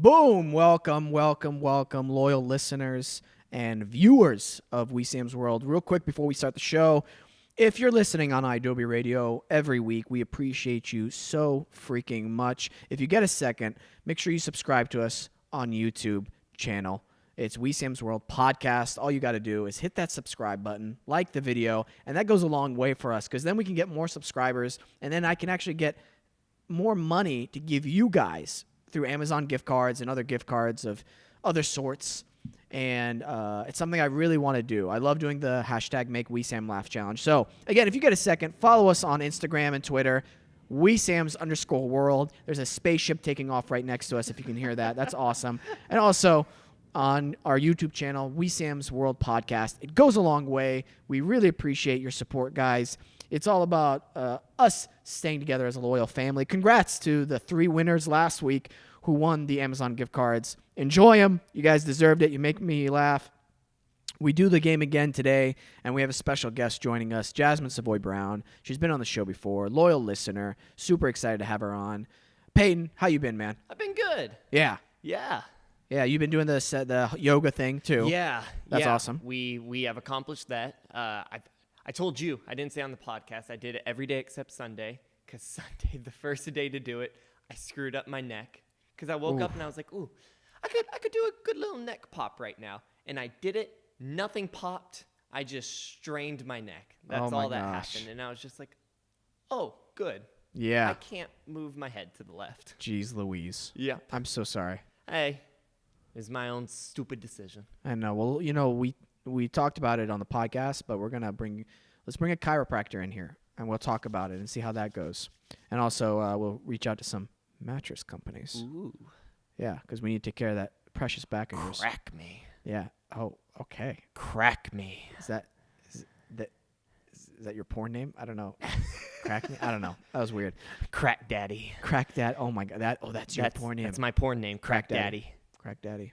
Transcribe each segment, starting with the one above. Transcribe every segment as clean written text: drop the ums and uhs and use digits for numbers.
Boom! Welcome, loyal listeners and viewers of Wesam's World. Real quick before we start the show, if you're listening on iAdobe Radio every week, we appreciate you so freaking much. If you get a second, make sure you subscribe to us on YouTube channel. It's Wesam's World Podcast. All you got to do is hit that subscribe button, like the video, and that goes a long way for us because then we can get more subscribers, and then I can actually get more money to give you guys through Amazon gift cards and other gift cards of other sorts. And it's something I really want to do. I love doing the hashtag Make Wesam Laugh challenge. So, again, if you get a second, follow us on Instagram and Twitter, Wesams_world. There's a spaceship taking off right next to us, if you can hear that. That's awesome. And also on our YouTube channel, Wesam's World Podcast. It goes a long way. We really appreciate your support, guys. It's all about us staying together as a loyal family. Congrats to the 3 winners last week who won the Amazon gift cards. Enjoy them. You guys deserved it. You make me laugh. We do the game again today, and we have a special guest joining us, Jasmin Savoy Brown. She's been on the show before, loyal listener. Super excited to have her on. Peyton, how you been, man? I've been good. Yeah. Yeah. Yeah, you've been doing the yoga thing, too. Yeah. That's awesome. We have accomplished that. I told you, I didn't say on the podcast, I did it every day except Sunday, because Sunday, the first day to do it, I screwed up my neck, because I woke up and I was like, ooh, I could do a good little neck pop right now, and I did it. Nothing popped. I just strained my neck. That's all that happened, and I was just like, oh, good. Yeah. I can't move my head to the left. Jeez Louise. Yeah. I'm so sorry. Hey, it's my own stupid decision. I know. Well, we talked about it on the podcast, but let's bring a chiropractor in here, and we'll talk about it and see how that goes. And also, we'll reach out to some mattress companies. Ooh. Yeah, because we need to take care of that precious back of yours. Crack me. Yeah. Oh, okay. Crack me. Is that your porn name? I don't know. Crack me? I don't know. That was weird. Crack Daddy. Crack Dad. Oh my God. That's your porn name. That's my porn name. Crack Daddy. Crack Daddy.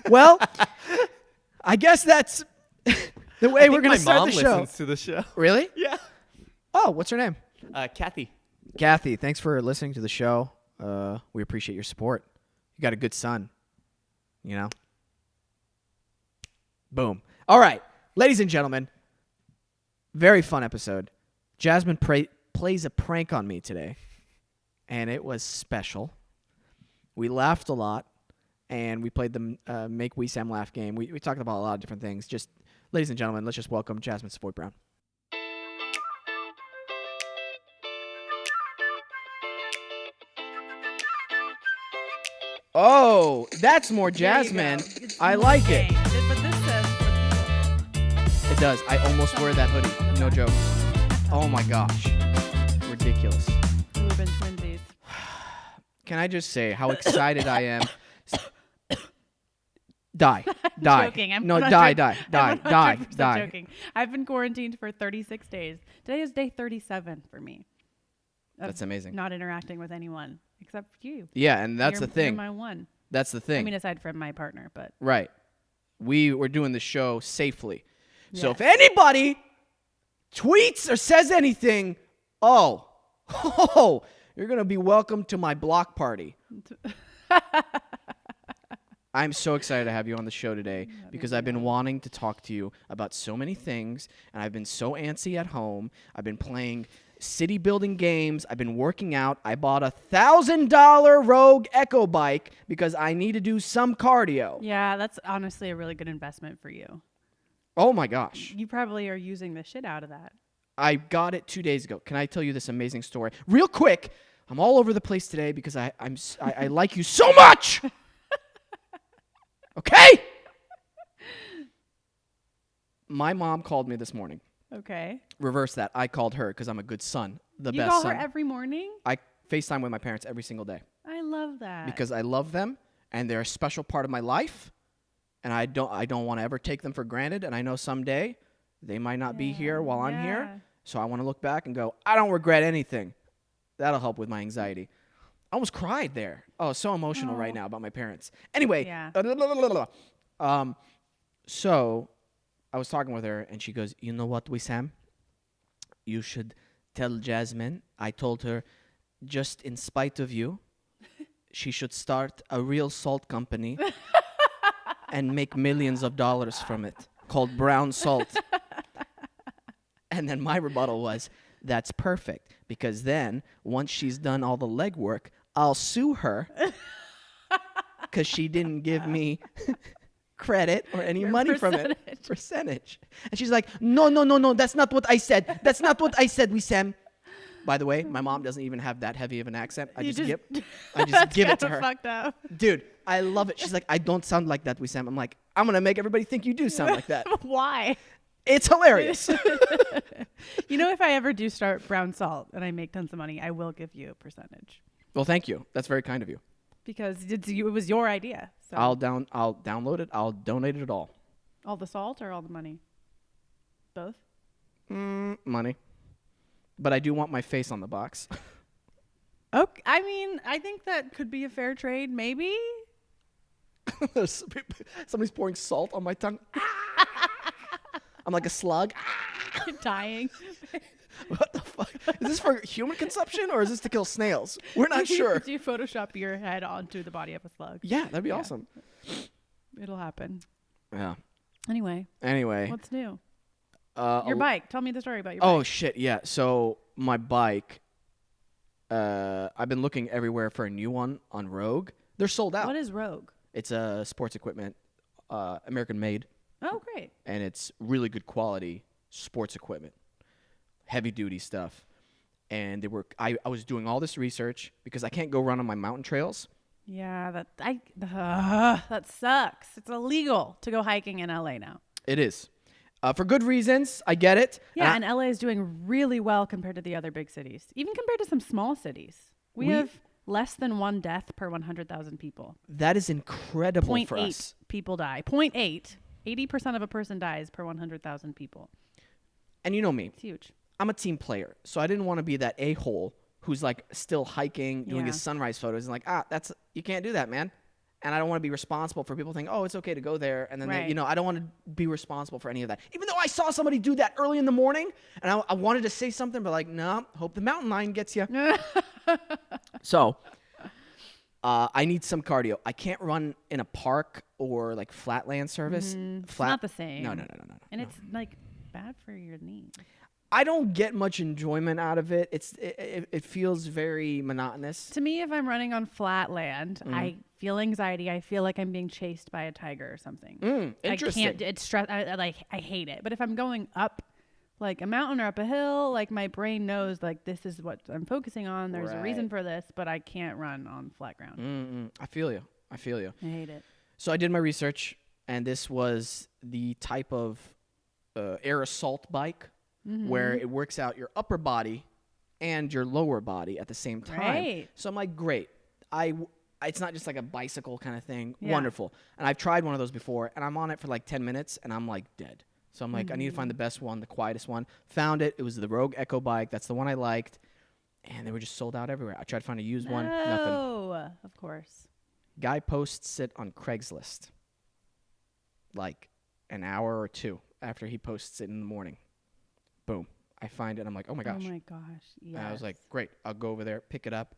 Well, I guess that's the way we're going to start the show. My mom listens to the show. Really? Yeah. Oh, what's her name? Kathy. Kathy, thanks for listening to the show. We appreciate your support. You got a good son, you know? Boom. All right. Ladies and gentlemen, very fun episode. Jasmine plays a prank on me today, and it was special. We laughed a lot, and we played the Make Wesam Laugh game. We talked about a lot of different things. Just, ladies and gentlemen, let's just welcome Jasmin Savoy Brown. Oh, that's more Jasmine. I like it. But this says It does. I almost wear that hoodie. No joke. Oh my gosh. Ridiculous. we've been twinsies. Can I just say how excited I am? Die. Joking. I'm No, 100 die. I'm 100% Die. joking. I've been quarantined for 36 days. Today is day 37 for me. That's amazing. Not interacting with anyone except you. Yeah, and that's You're- the thing. You're my one. That's the thing. I mean, aside from my partner, but Right. We were doing the show safely. So Yes. if anybody tweets or says anything, oh, you're going to be welcome to my block party. I'm so excited to have you on the show today because I've been wanting to talk to you about so many things, and I've been so antsy at home. I've been playing city building games. I've been working out. I bought a $1,000 Rogue Echo bike because I need to do some cardio. yeah, that's honestly a really good investment for you. Oh my gosh. You probably are using the shit out of that. I got it 2 days ago. Can I tell you this amazing story? Real quick, I'm all over the place today because I like you so much. Okay? My mom called me this morning. Okay. Reverse that. I called her because I'm a good son. The You best call son. her every morning? I FaceTime with my parents every single day I love that. because I love them and they're a special part of my life. And I don't want to ever take them for granted. And I know someday they might not be here while I'm Yeah. here. So I want to look back and go, I don't regret anything. That'll help with my anxiety. I almost cried there. Oh, so emotional right now about my parents. Anyway, Yeah. So I was talking with her, and she goes, you know what, Wesam? You should tell Jasmine. I told her, just in spite of you, she should start a real salt company and make millions of dollars from it, called Brown Salt. And then my rebuttal was, that's perfect, because then once she's done all the legwork, I'll sue her because she didn't give me credit or any money from it. Percentage. And she's like, no, that's not what I said. That's not what I said, Wesam. By the way, my mom doesn't even have that heavy of an accent. I just give it to her. Fucked up. Dude, I love it. She's like, I don't sound like that, Wesam. I'm like, I'm going to make everybody think you do sound like that. Why? It's hilarious. You know, if I ever do start Brown Salt and I make tons of money, I will give you a percentage. Well, thank you. That's very kind of you. Because it was your idea. So. I'll download it. I'll donate it all. All the salt or all the money? Both? Money. But I do want my face on the box. Okay. I mean, I think that could be a fair trade, maybe. Somebody's pouring salt on my tongue. I'm like a slug. Dying. What the fuck? Is this for human consumption or is this to kill snails? We're not sure. Do you Photoshop your head onto the body of a slug? Yeah, that'd be awesome. It'll happen. Yeah. Anyway. What's new? Your bike. Tell me the story about your bike. Oh, shit. Yeah. So my bike, I've been looking everywhere for a new one on Rogue. They're sold out. What is Rogue? It's a sports equipment, American made. Oh, great. And it's really good quality sports equipment, heavy duty stuff. And I was doing all this research because I can't go run on my mountain trails. Yeah, that sucks. It's illegal to go hiking in LA now. It is. For good reasons. I get it. Yeah, and LA is doing really well compared to the other big cities, even compared to some small cities. We have less than 1 death per 100,000 people. That is incredible for us. 0.8 people die. 0.8. 80% of a person dies per 100,000 people. And you know me. It's huge. I'm a team player, so I didn't want to be that a-hole who's like still hiking, doing his sunrise photos, and like, you can't do that, man. And I don't want to be responsible for people thinking, oh, it's okay to go there. And then, I don't want to be responsible for any of that. Even though I saw somebody do that early in the morning, and I wanted to say something, but like, no, hope the mountain lion gets you. So I need some cardio. I can't run in a park or like flatland service. It's not the same. No. And it's like bad for your knee. I don't get much enjoyment out of it. It feels very monotonous. To me, if I'm running on flat land, I feel anxiety. I feel like I'm being chased by a tiger or something. Interesting. I can't. It's stress. I hate it. But if I'm going up, like a mountain or up a hill, like my brain knows like this is what I'm focusing on. There's a reason for this, but I can't run on flat ground. I feel you. I hate it. So I did my research, and this was the type of air assault bike. Where it works out your upper body and your lower body at the same time. Right. So I'm like, great. It's not just like a bicycle kind of thing. Yeah. Wonderful. And I've tried one of those before, and I'm on it for like 10 minutes, and I'm like dead. So I'm like, I need to find the best one, the quietest one. Found it. It was the Rogue Echo bike. That's the one I liked. And they were just sold out everywhere. I tried to find a used one. Nothing. Oh, of course. Guy posts it on Craigslist like an hour or two after he posts it in the morning. Boom. I find it. I'm like, oh my gosh. Oh my gosh. Yeah. And I was like, great. I'll go over there, pick it up.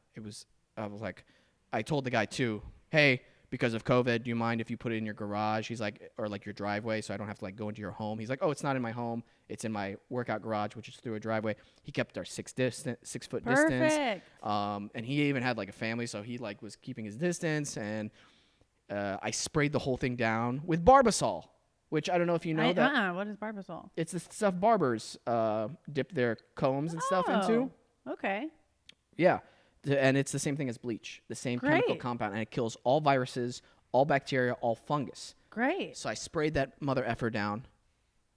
I told the guy too, hey, because of COVID, do you mind if you put it in your garage? He's like, or like your driveway, so I don't have to like go into your home. He's like, oh, it's not in my home. It's in my workout garage, which is through a driveway. He kept our 6 foot distance. And he even had like a family, so he like was keeping his distance. And I sprayed the whole thing down with Barbasol. Which I don't know if you know that. What is Barbasol? It's the stuff barbers dip their combs and stuff into. Okay. Yeah. And it's the same thing as bleach. The same chemical compound. And it kills all viruses, all bacteria, all fungus. Great. So I sprayed that mother effer down.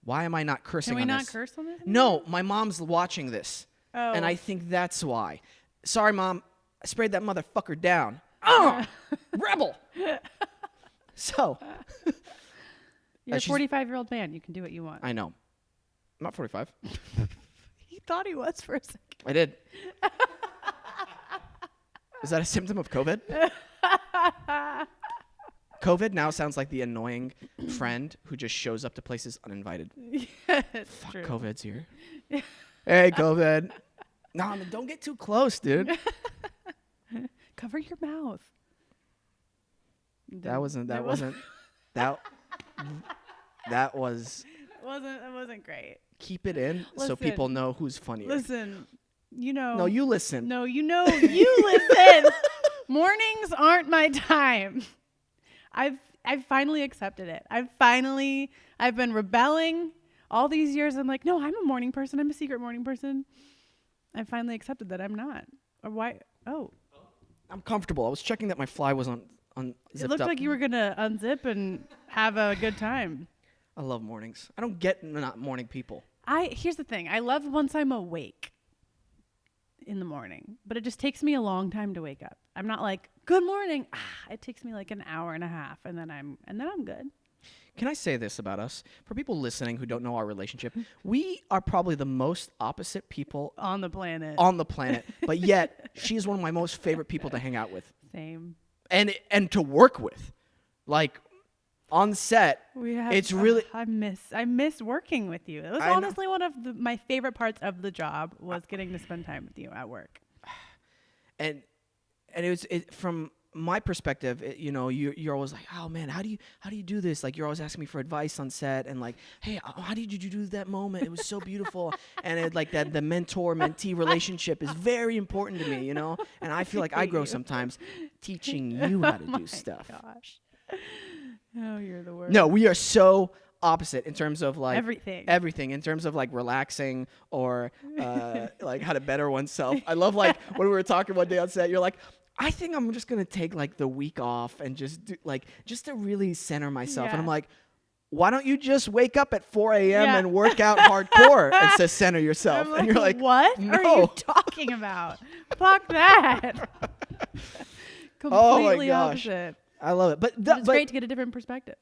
Why am I not cursing on this? Can we not curse on this? No. My mom's watching this. Oh. And I think that's why. Sorry, Mom. I sprayed that motherfucker down. Rebel. So... You're a 45-year-old man. You can do what you want. I know. I'm not 45. He thought he was for a second. I did. Is that a symptom of COVID? COVID now sounds like the annoying friend who just shows up to places uninvited. Fuck, true. COVID's here. Hey, COVID. No, don't get too close, dude. Cover your mouth. That wasn't. That was. It wasn't great. Keep it in so Listen. people know who's funnier. Listen, you know. No, you listen. No, you know, you listen. Mornings aren't my time. I've finally accepted it. I've been rebelling all these years. I'm like, no, I'm a morning person. I'm a secret morning person. I finally accepted that I'm not. Or why? Oh. I'm comfortable. I was checking that my fly was unzipped It looked up. like you were going to unzip and have a good time. I love mornings. I don't get not morning people. Here's the thing. I love once I'm awake in the morning, but it just takes me a long time to wake up. I'm not like, good morning. It takes me like an hour and a half and then I'm good. Can I say this about us? For people listening who don't know our relationship, we are probably the most opposite people On the planet. But yet she's one of my most favorite people to hang out with. Same. And to work with. Like on set, it's really I miss working with you. It was honestly one of my favorite parts of the job was getting to spend time with you at work. And it from my perspective, you're always like, oh man, how do you do this? Like you're always asking me for advice on set, and like, hey, how did you do that moment? It was so beautiful, and it, like that the mentor-mentee relationship is very important to me, And I feel like I grow sometimes teaching you how to do stuff. Gosh, oh, you're the worst. No, we are so opposite in terms of like everything in terms of like relaxing or like how to better oneself. I love like when we were talking one day on set, you're like, I think I'm just going to take like the week off and just do just to really center myself. Yeah. And I'm like, why don't you just wake up at 4 a.m. and work out hardcore and to center yourself? And you're like, what no. are you talking about? Fuck that. Completely opposite. I love it. But it's great to get a different perspective.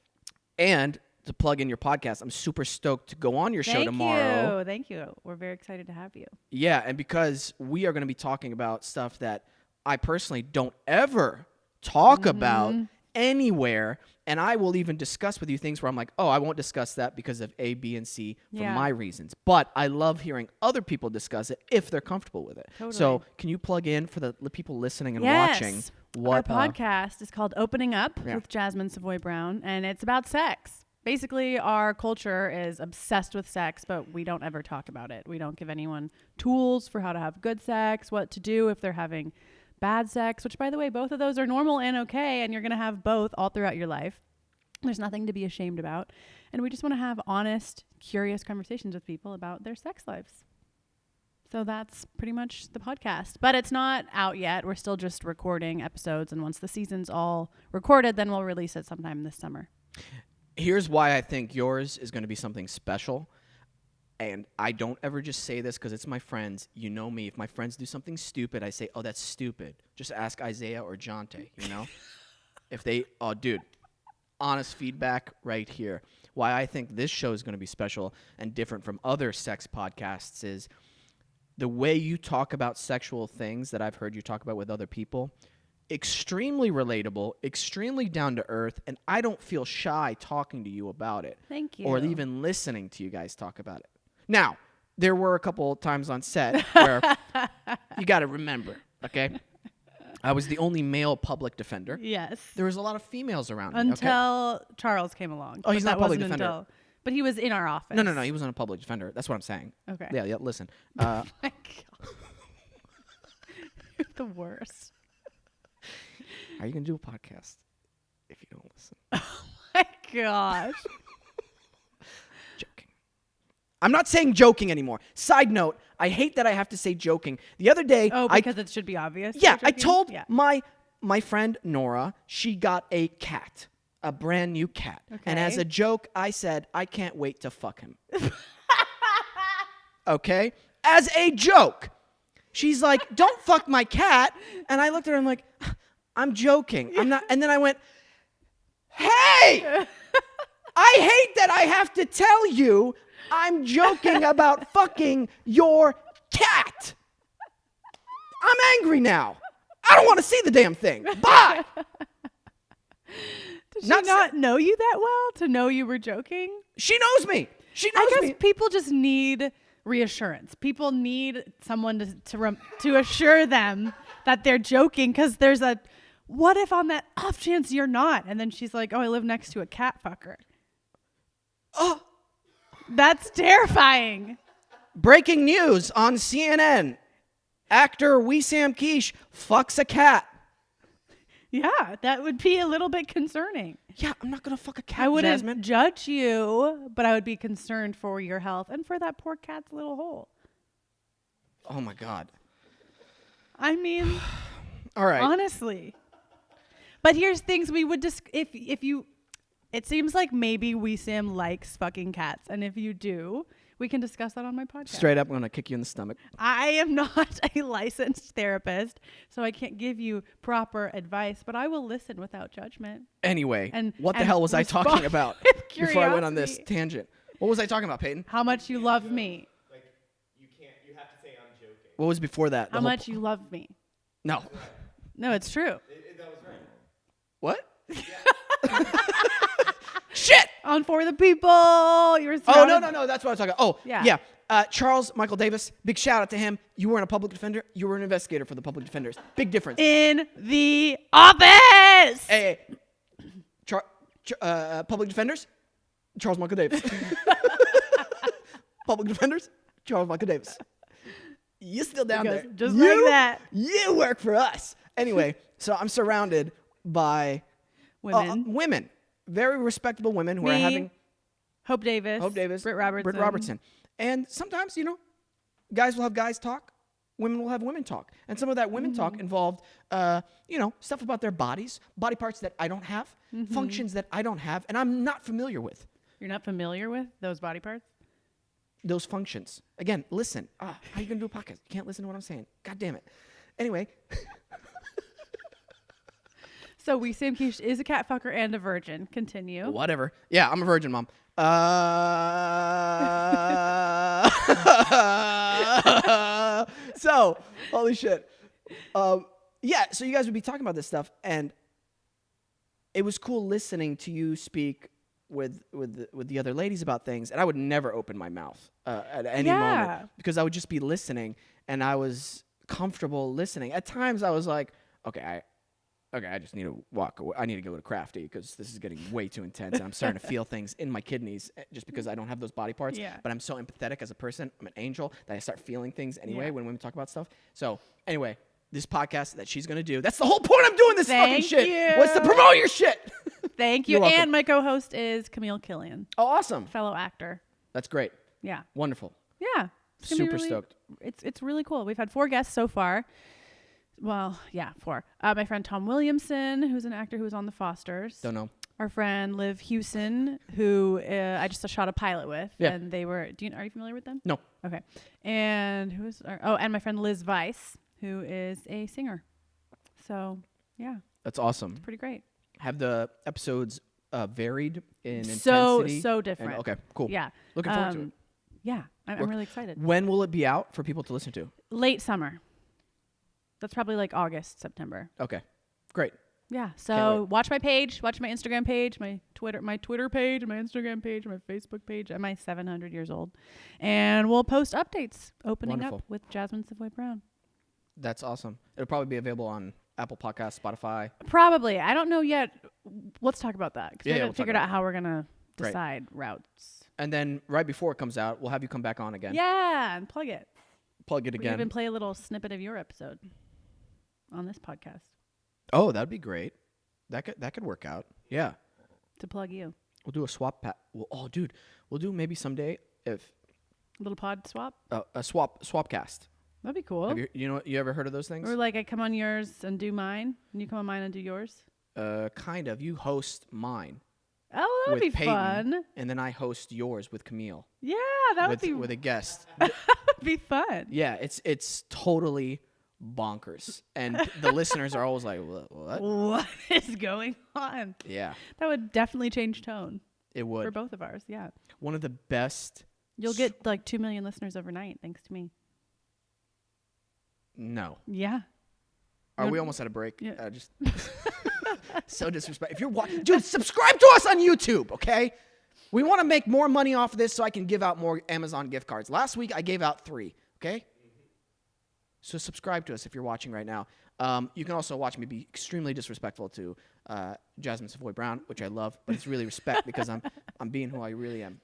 And to plug in your podcast, I'm super stoked to go on your show tomorrow. Thank you. We're very excited to have you. Yeah, and because we are going to be talking about stuff that I personally don't ever talk about anywhere, and I will even discuss with you things where I'm like, oh, I won't discuss that because of A, B, and C for my reasons. But I love hearing other people discuss it if they're comfortable with it. Totally. So can you plug in for the people listening and watching? What our podcast is called Opening Up with Jasmin Savoy Brown, and it's about sex. Basically, our culture is obsessed with sex, but we don't ever talk about it. We don't give anyone tools for how to have good sex, what to do if they're having bad sex, which, by the way, both of those are normal and okay, and you're going to have both all throughout your life. There's nothing to be ashamed about. And we just want to have honest, curious conversations with people about their sex lives. So that's pretty much the podcast. But it's not out yet. We're still just recording episodes, and once the season's all recorded, then we'll release it sometime this summer. Here's why I think yours is going to be something special. And I don't ever just say this because it's my friends. You know me. If my friends do something stupid, I say, oh, that's stupid. Just ask Isaiah or Jonte, If they, oh, dude, honest feedback right here. Why I think this show is going to be special and different from other sex podcasts is the way you talk about sexual things that I've heard you talk about with other people. Extremely relatable, extremely down to earth, and I don't feel shy talking to you about it. Thank you. Or even listening to you guys talk about it. Now, there were a couple of times on set where you got to remember, okay? I was the only male public defender. Yes. There was a lot of females around me. Until Charles came along. Oh, he's not a public defender. But he was in our office. No. He wasn't a public defender. That's what I'm saying. Okay. Yeah, listen. Oh my God. You're the worst. How are you going to do a podcast if you don't listen? Oh my gosh. Joking. I'm not saying joking anymore. Side note, I hate that I have to say joking. The other day... Oh, because it should be obvious? Yeah, I told my friend Nora, she got a cat, a brand new cat. Okay. And as a joke, I said, I can't wait to fuck him. Okay? As a joke. She's like, don't fuck my cat. And I looked at her and I'm like... I'm joking. I'm not. And then I went, hey, I hate that I have to tell you I'm joking about fucking your cat. I'm angry now. I don't want to see the damn thing. Bye. Did she not know you that well to know you were joking? She knows me. I guess people just need reassurance. People need someone to assure them that they're joking because there's a what if on that off chance you're not? And then she's like, oh, I live next to a cat fucker. Oh, that's terrifying. Breaking news on CNN. Actor Wesam Quiche fucks a cat. Yeah, that would be a little bit concerning. Yeah, I'm not going to fuck a cat, I wouldn't Jasmine. judge you, but I would be concerned for your health and for that poor cat's little hole. Oh, my God. I mean, all right. Honestly. But here's things we would if you, it seems like maybe Wesam likes fucking cats. And if you do, we can discuss that on my podcast. Straight up, I'm going to kick you in the stomach. I am not a licensed therapist, so I can't give you proper advice, but I will listen without judgment. Anyway, and what the hell was I talking about before I went on this tangent? What was I talking about, Peyton? How much you love me. Like, you have to say I'm joking. What was before that? How much you love me. No. No, it's true. That was right. What? Shit! On For the People. You were No. That's what I was talking about. Oh, yeah. Charles Michael Davis, big shout out to him. You weren't a public defender. You were an investigator for the public defenders. Big difference. In the office. Hey. Public defenders, Charles Michael Davis. Public defenders, Charles Michael Davis. You still down there. Just like that. You work for us. Anyway, so I'm surrounded by women. Very respectable women who are having Hope Davis, Britt Robertson. And sometimes, guys will have guys talk, women will have women talk. And some of that women talk involved, stuff about their bodies, body parts that I don't have, functions that I don't have, and I'm not familiar with. You're not familiar with those body parts? Those functions. Again, listen. How are you going to do a podcast? You can't listen to what I'm saying. God damn it. Anyway. So Wesam Quiche is a cat fucker and a virgin. Continue. Whatever. Yeah, I'm a virgin, Mom. So, holy shit. Yeah, so you guys would be talking about this stuff, and it was cool listening to you speak with the other ladies about things, and I would never open my mouth at any moment because I would just be listening, and I was comfortable listening. At times, I was like, okay, I just need to walk away. I need to go to Crafty because this is getting way too intense, and I'm starting to feel things in my kidneys just because I don't have those body parts. Yeah. But I'm so empathetic as a person. I'm an angel that I start feeling things anyway when women talk about stuff. So anyway, this podcast that she's going to do, that's the whole point I'm doing this fucking shit. Was to promote your shit. Thank you. And my co-host is Camille Killian. Oh, awesome. Fellow actor. That's great. Yeah. Wonderful. Yeah. Super stoked. It's really cool. We've had 4 guests so far. Well, yeah, 4. My friend Tom Williamson, who's an actor who was on The Fosters. Don't know. Our friend Liv Hewson, who I just shot a pilot with. Yeah. And they were, are you familiar with them? No. Okay. And and my friend Liz Weiss, who is a singer. So, yeah. That's awesome. It's pretty great. Have the episodes varied in intensity? So different. Okay, cool. Yeah. Looking forward to it. Yeah, I'm really excited. When will it be out for people to listen to? Late summer. That's probably like August, September. Okay, great. Yeah. So watch my page, watch my Instagram page, my Twitter page, my Instagram page, my Facebook page. Am I 700 years old? And we'll post updates opening up with Jasmin Savoy Brown. That's awesome. It'll probably be available on Apple Podcasts, Spotify. Probably. I don't know yet. Let's talk about that. Because we haven't figured out how we're going to decide routes. And then right before it comes out, we'll have you come back on again. Yeah, and plug it. Plug it again. We even play a little snippet of your episode on this podcast. Oh, that'd be great. That could work out. Yeah. To plug you. We'll do a swap pack. We'll do maybe someday if a little pod swap. A swap cast. That'd be cool. Have you ever heard of those things? Or like I come on yours and do mine, and you come on mine and do yours. Kind of. You host mine. Oh, that'd be Peyton, fun. And then I host yours with Camille. Yeah, that would be with a guest. That would be fun. Yeah, it's totally bonkers, and the listeners are always like, "What? What is going on?" Yeah, that would definitely change tone. It would for both of ours. Yeah, one of the best. You'll get like 2 million listeners overnight thanks to me. No. Yeah. Are we almost at a break? Yeah. Just so disrespectful. If you're watching, dude, subscribe to us on YouTube, okay? We want to make more money off of this so I can give out more Amazon gift cards. Last week I gave out 3, okay? So subscribe to us if you're watching right now. You can also watch me be extremely disrespectful to Jasmin Savoy Brown, which I love, but it's really respect because I'm being who I really am.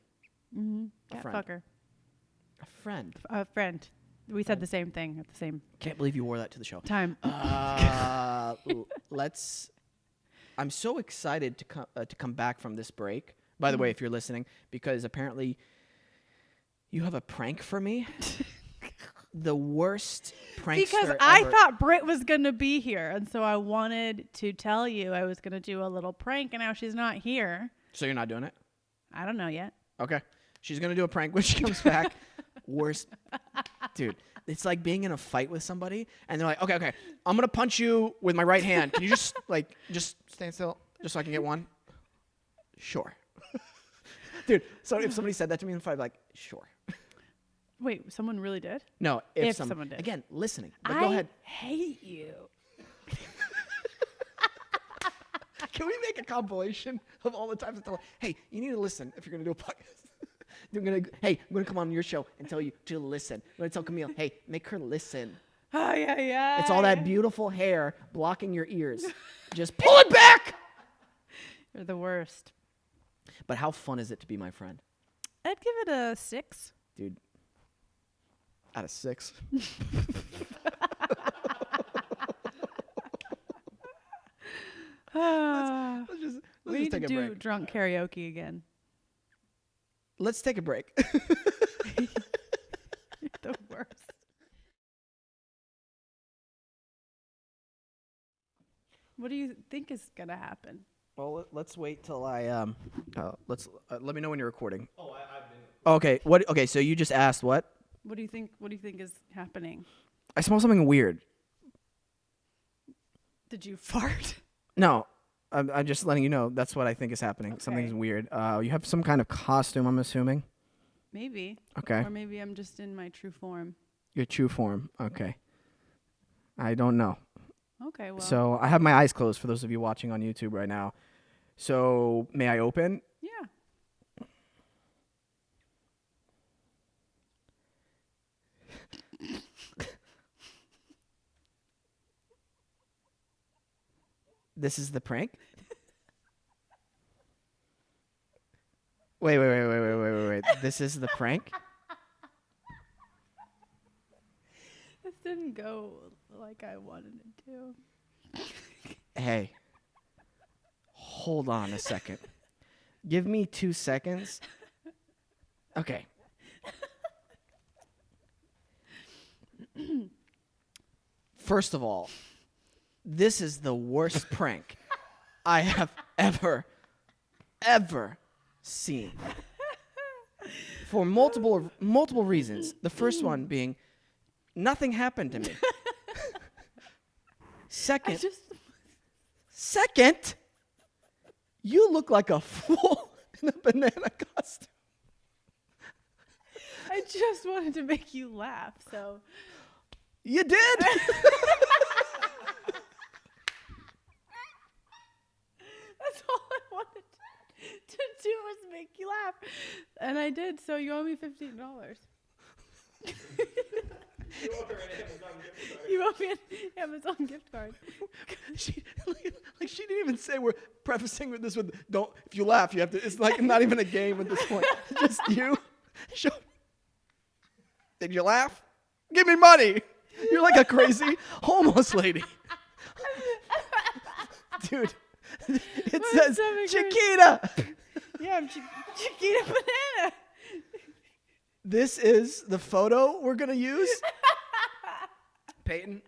Mm-hmm. A Cat friend. fucker. A friend. A friend. We said the same thing at the same Can't believe you wore that to the show. time. Let's. I'm so excited to come back from this break. By the way, if you're listening, because apparently you have a prank for me. The worst prankster Because ever. I thought Britt was going to be here. And so I wanted to tell you I was going to do a little prank. And now she's not here. So you're not doing it? I don't know yet. Okay. She's going to do a prank when she comes back. Worst. Dude, it's like being in a fight with somebody. And they're like, okay, I'm going to punch you with my right hand. Can you just stand still just so I can get one? Sure. Dude, so if somebody said that to me in a fight, I'd be like, sure. Wait, someone really did? No, If someone did. Again, listening. But I go ahead. hate you. Can we make a compilation of all the times I tell her, hey, you need to listen if you're going to do a podcast? I'm going to come on your show and tell you to listen. I'm going to tell Camille, hey, make her listen. Oh, yeah. It's all that beautiful hair blocking your ears. Just pull it back! You're the worst. But how fun is it to be my friend? I'd give it a 6. Dude, out of 6. Let's We just need to take a do break. drunk karaoke again. Let's take a break. You're the worst. What do you think is going to happen? Well, let's wait till I let me know when you're recording. Oh, I've been. Okay. What? Okay. So you just asked what? What do you think is happening? I smell something weird. Did you fart? No, I'm just letting you know. That's what I think is happening. Okay. Something's weird. You have some kind of costume, I'm assuming. Maybe. Okay. Or maybe I'm just in my true form. Your true form. Okay. I don't know. Okay, well. So I have my eyes closed for those of you watching on YouTube right now. So may I open? Yeah. This is the prank? Wait. This is the prank? This didn't go like I wanted it to. Hey. Hold on a second. Give me 2 seconds. Okay. First of all, this is the worst prank I have ever seen. For multiple reasons. The first one being nothing happened to me. Second, you look like a fool in a banana costume. I just wanted to make you laugh, so. You did. That's all I wanted to do was make you laugh. And I did, so you owe me $15. You owe me an Amazon gift card. She didn't even say we're prefacing with this with don't. If you laugh, you have to. It's like not even a game at this point. Just you. Did you laugh? Give me money. You're like a crazy homeless lady. Dude, it says Chiquita. Yeah, I'm Chiquita Banana. This is the photo we're going to use. Peyton,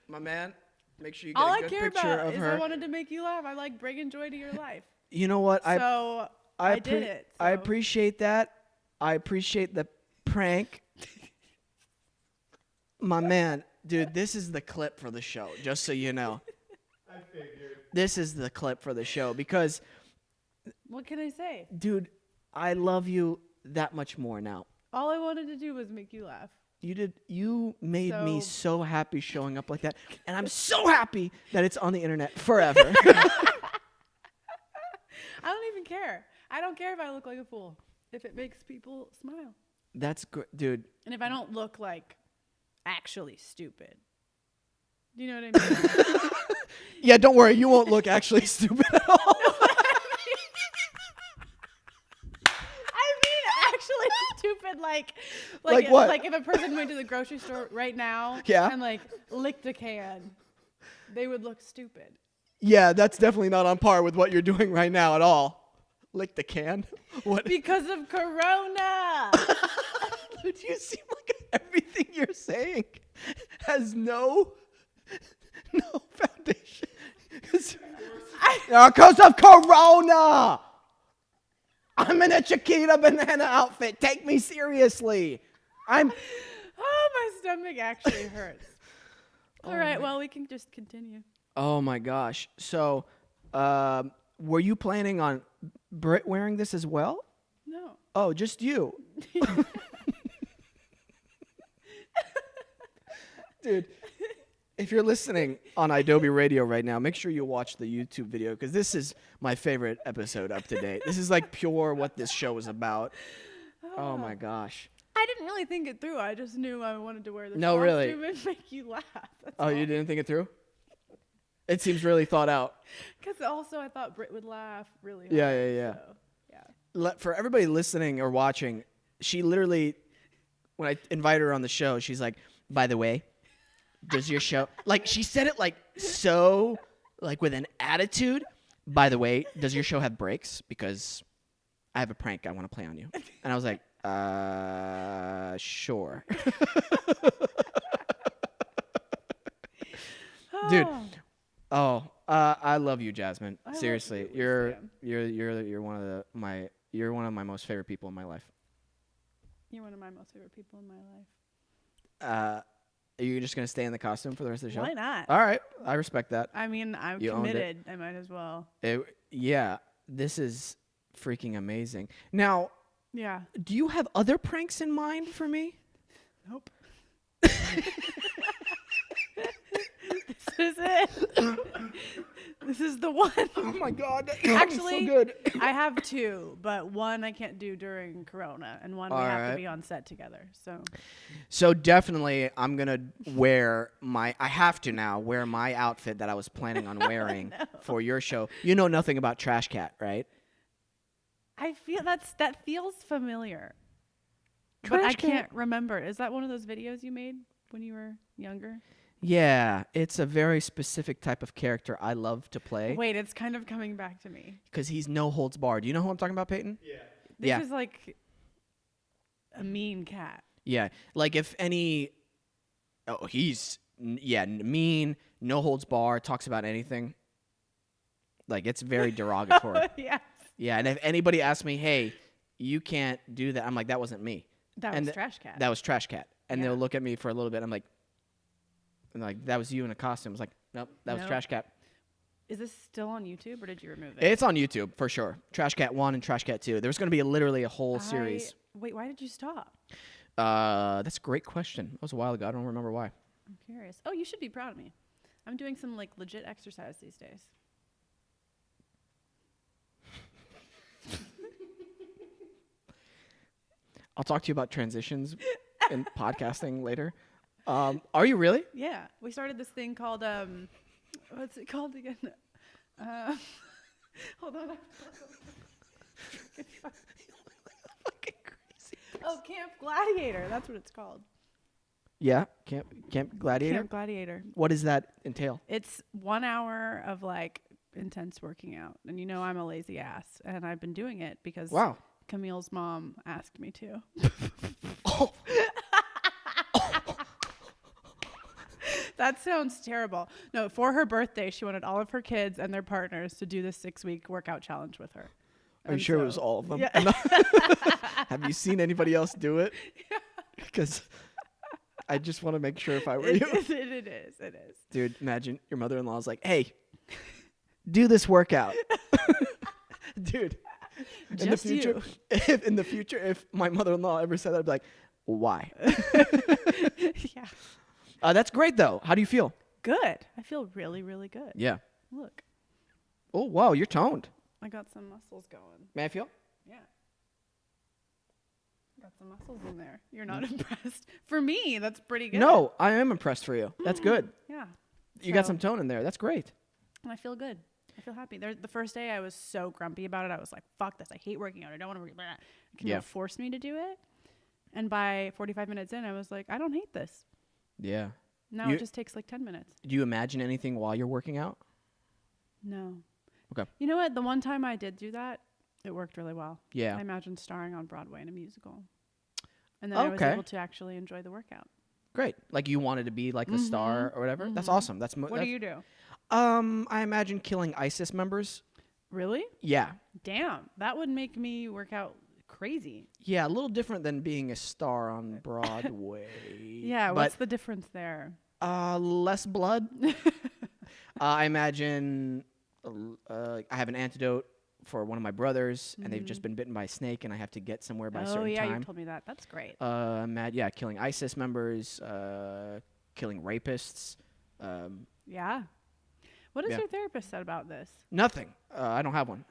my man, make sure you get All a I good care picture about of is her. I wanted to make you laugh. I like bringing joy to your life. You know what? So I did it. I so. appreciate that. I appreciate the prank. My man, dude, this is the clip for the show, just so you know. I figured. This is the clip for the show because, What can I say? dude, I love you that much more now. All I wanted to do was make you laugh. You made me So- so happy showing up like that. And I'm so happy that it's on the internet forever. I don't even care. I don't care if I look like a fool. If it makes people smile. That's good, dude. And if I don't look like actually stupid. Do you know what I mean? Yeah, don't worry. You won't look actually stupid at all. I mean, actually stupid, like what? Like if a person went to the grocery store right now and like licked a can, they would look stupid. Yeah, that's definitely not on par with what you're doing right now at all. Lick the can? What? Because of Corona. Dude, you seem like everything you're saying has no foundation. Because of Corona! I'm in a Chiquita banana outfit. Take me seriously. Oh, my stomach actually hurts. All right, well, we can just continue. Oh my gosh. So, were you planning on Britt wearing this as well? No. Oh, just you. Dude, if you're listening on Adobe Radio right now, make sure you watch the YouTube video because this is my favorite episode up to date. This is like pure what this show is about. Oh my gosh. I didn't really think it through. I just knew I wanted to wear this No, costume really. and make you laugh. That's Oh, you didn't think it through? It seems really thought out. Because also I thought Britt would laugh really hard. Yeah. So, yeah. For everybody listening or watching, she literally, when I invited her on the show, she's like, by the way, does your show, like she said it like so, like with an attitude. By the way, does your show have breaks? Because I have a prank I want to play on you. And I was like, sure. Dude. Oh, I love you, Jasmine. Seriously, you're one of my most favorite people in my life. You're one of my most favorite people in my life. Are you just gonna stay in the costume for the rest of the show? Why not? All right, I respect that. I mean, I'm You owned it. committed. I might as well. Yeah, this is freaking amazing. Now, Yeah. do you have other pranks in mind for me? Nope. This is it. This is the one. Oh my God! Actually, so good. I have two, but one I can't do during Corona, and one we have to be on set together. So definitely, I'm gonna wear I have to now wear my outfit that I was planning on wearing for your show. You know nothing about Trash Cat, right? I feel that feels familiar, but Trash I Cat. can't remember. Is that one of those videos you made when you were younger? Yeah, it's a very specific type of character I love to play. Wait, it's kind of coming back to me. Because he's no holds barred. Do you know who I'm talking about, Peyton? Yeah. This is like a mean cat. Yeah, like if any, he's mean, no holds barred, talks about anything. Like it's very derogatory. Yes. Yeah, and if anybody asks me, hey, you can't do that, I'm like, that wasn't me. That was Trash Cat. That was Trash Cat. And Yeah. they'll look at me for a little bit. I'm like, that was you in a costume. I was like, nope, that was Trash Cat. Is this still on YouTube or did you remove it? It's on YouTube for sure. Trash Cat 1 and Trash Cat 2. There's going to be literally a whole series. Wait, why did you stop? That's a great question. That was a while ago. I don't remember why. I'm curious. Oh, you should be proud of me. I'm doing some like legit exercise these days. I'll talk to you about transitions in podcasting later. Are you really? Yeah, we started this thing called what's it called again? Hold on. Fucking crazy. Oh, Camp Gladiator. That's what it's called. Yeah, Camp Gladiator. Camp Gladiator. What does that entail? It's 1 hour of like intense working out, and you know I'm a lazy ass, and I've been doing it because Camille's mom asked me to. Oh. That sounds terrible. No, for her birthday, she wanted all of her kids and their partners to do this 6-week workout challenge with her. Are you sure it was all of them? Yeah. Have you seen anybody else do it? Because I just want to make sure if I were you. It is. Dude, imagine your mother-in-law's like, hey, do this workout. Dude, in the future, if my mother-in-law ever said that, I'd be like, why? Yeah. That's great, though. How do you feel? Good. I feel really, really good. Yeah. Look, Oh, wow, you're toned. I got some muscles going. May I feel? Yeah. Got some muscles in there. You're not impressed. For me, that's pretty good. No, I am impressed for you. That's good. Yeah. You got some tone in there. That's great. And I feel good. I feel happy. The first day I was so grumpy about it. I was like, fuck this. I hate working out. I don't want to. Can you force me to do it? And by 45 minutes in, I was like, I don't hate this. Yeah. Now it just takes like 10 minutes. Do you imagine anything while you're working out? No. Okay. You know what? The one time I did do that, it worked really well. Yeah. I imagined starring on Broadway in a musical. And then I was able to actually enjoy the workout. Great. Like you wanted to be like the star or whatever. That's awesome. What do you do? I imagine killing ISIS members. Really? Yeah. Damn. That would make me work out crazy. Yeah, a little different than being a star on Broadway. Yeah, what's the difference there? Less blood. I imagine I have an antidote for one of my brothers, and they've just been bitten by a snake, and I have to get somewhere by a certain time. Oh, yeah, you told me that. That's great. Killing ISIS members, killing rapists. Yeah. What has your therapist said about this? Nothing. I don't have one.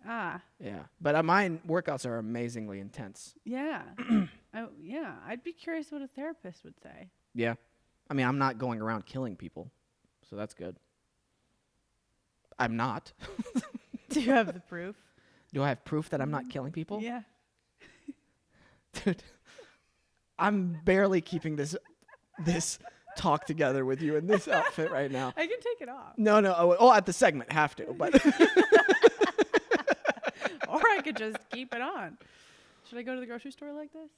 Ah. Yeah. But mine workouts are amazingly intense. Yeah. Yeah. I'd be curious what a therapist would say. Yeah. I mean, I'm not going around killing people, so that's good. I'm not. Do you have the proof? Do I have proof that I'm not killing people? Yeah. Dude, I'm barely keeping this talk together with you in this outfit right now. I can take it off. No. Oh, at the segment, have to. But or I could just keep it on. Should I go to the grocery store like this?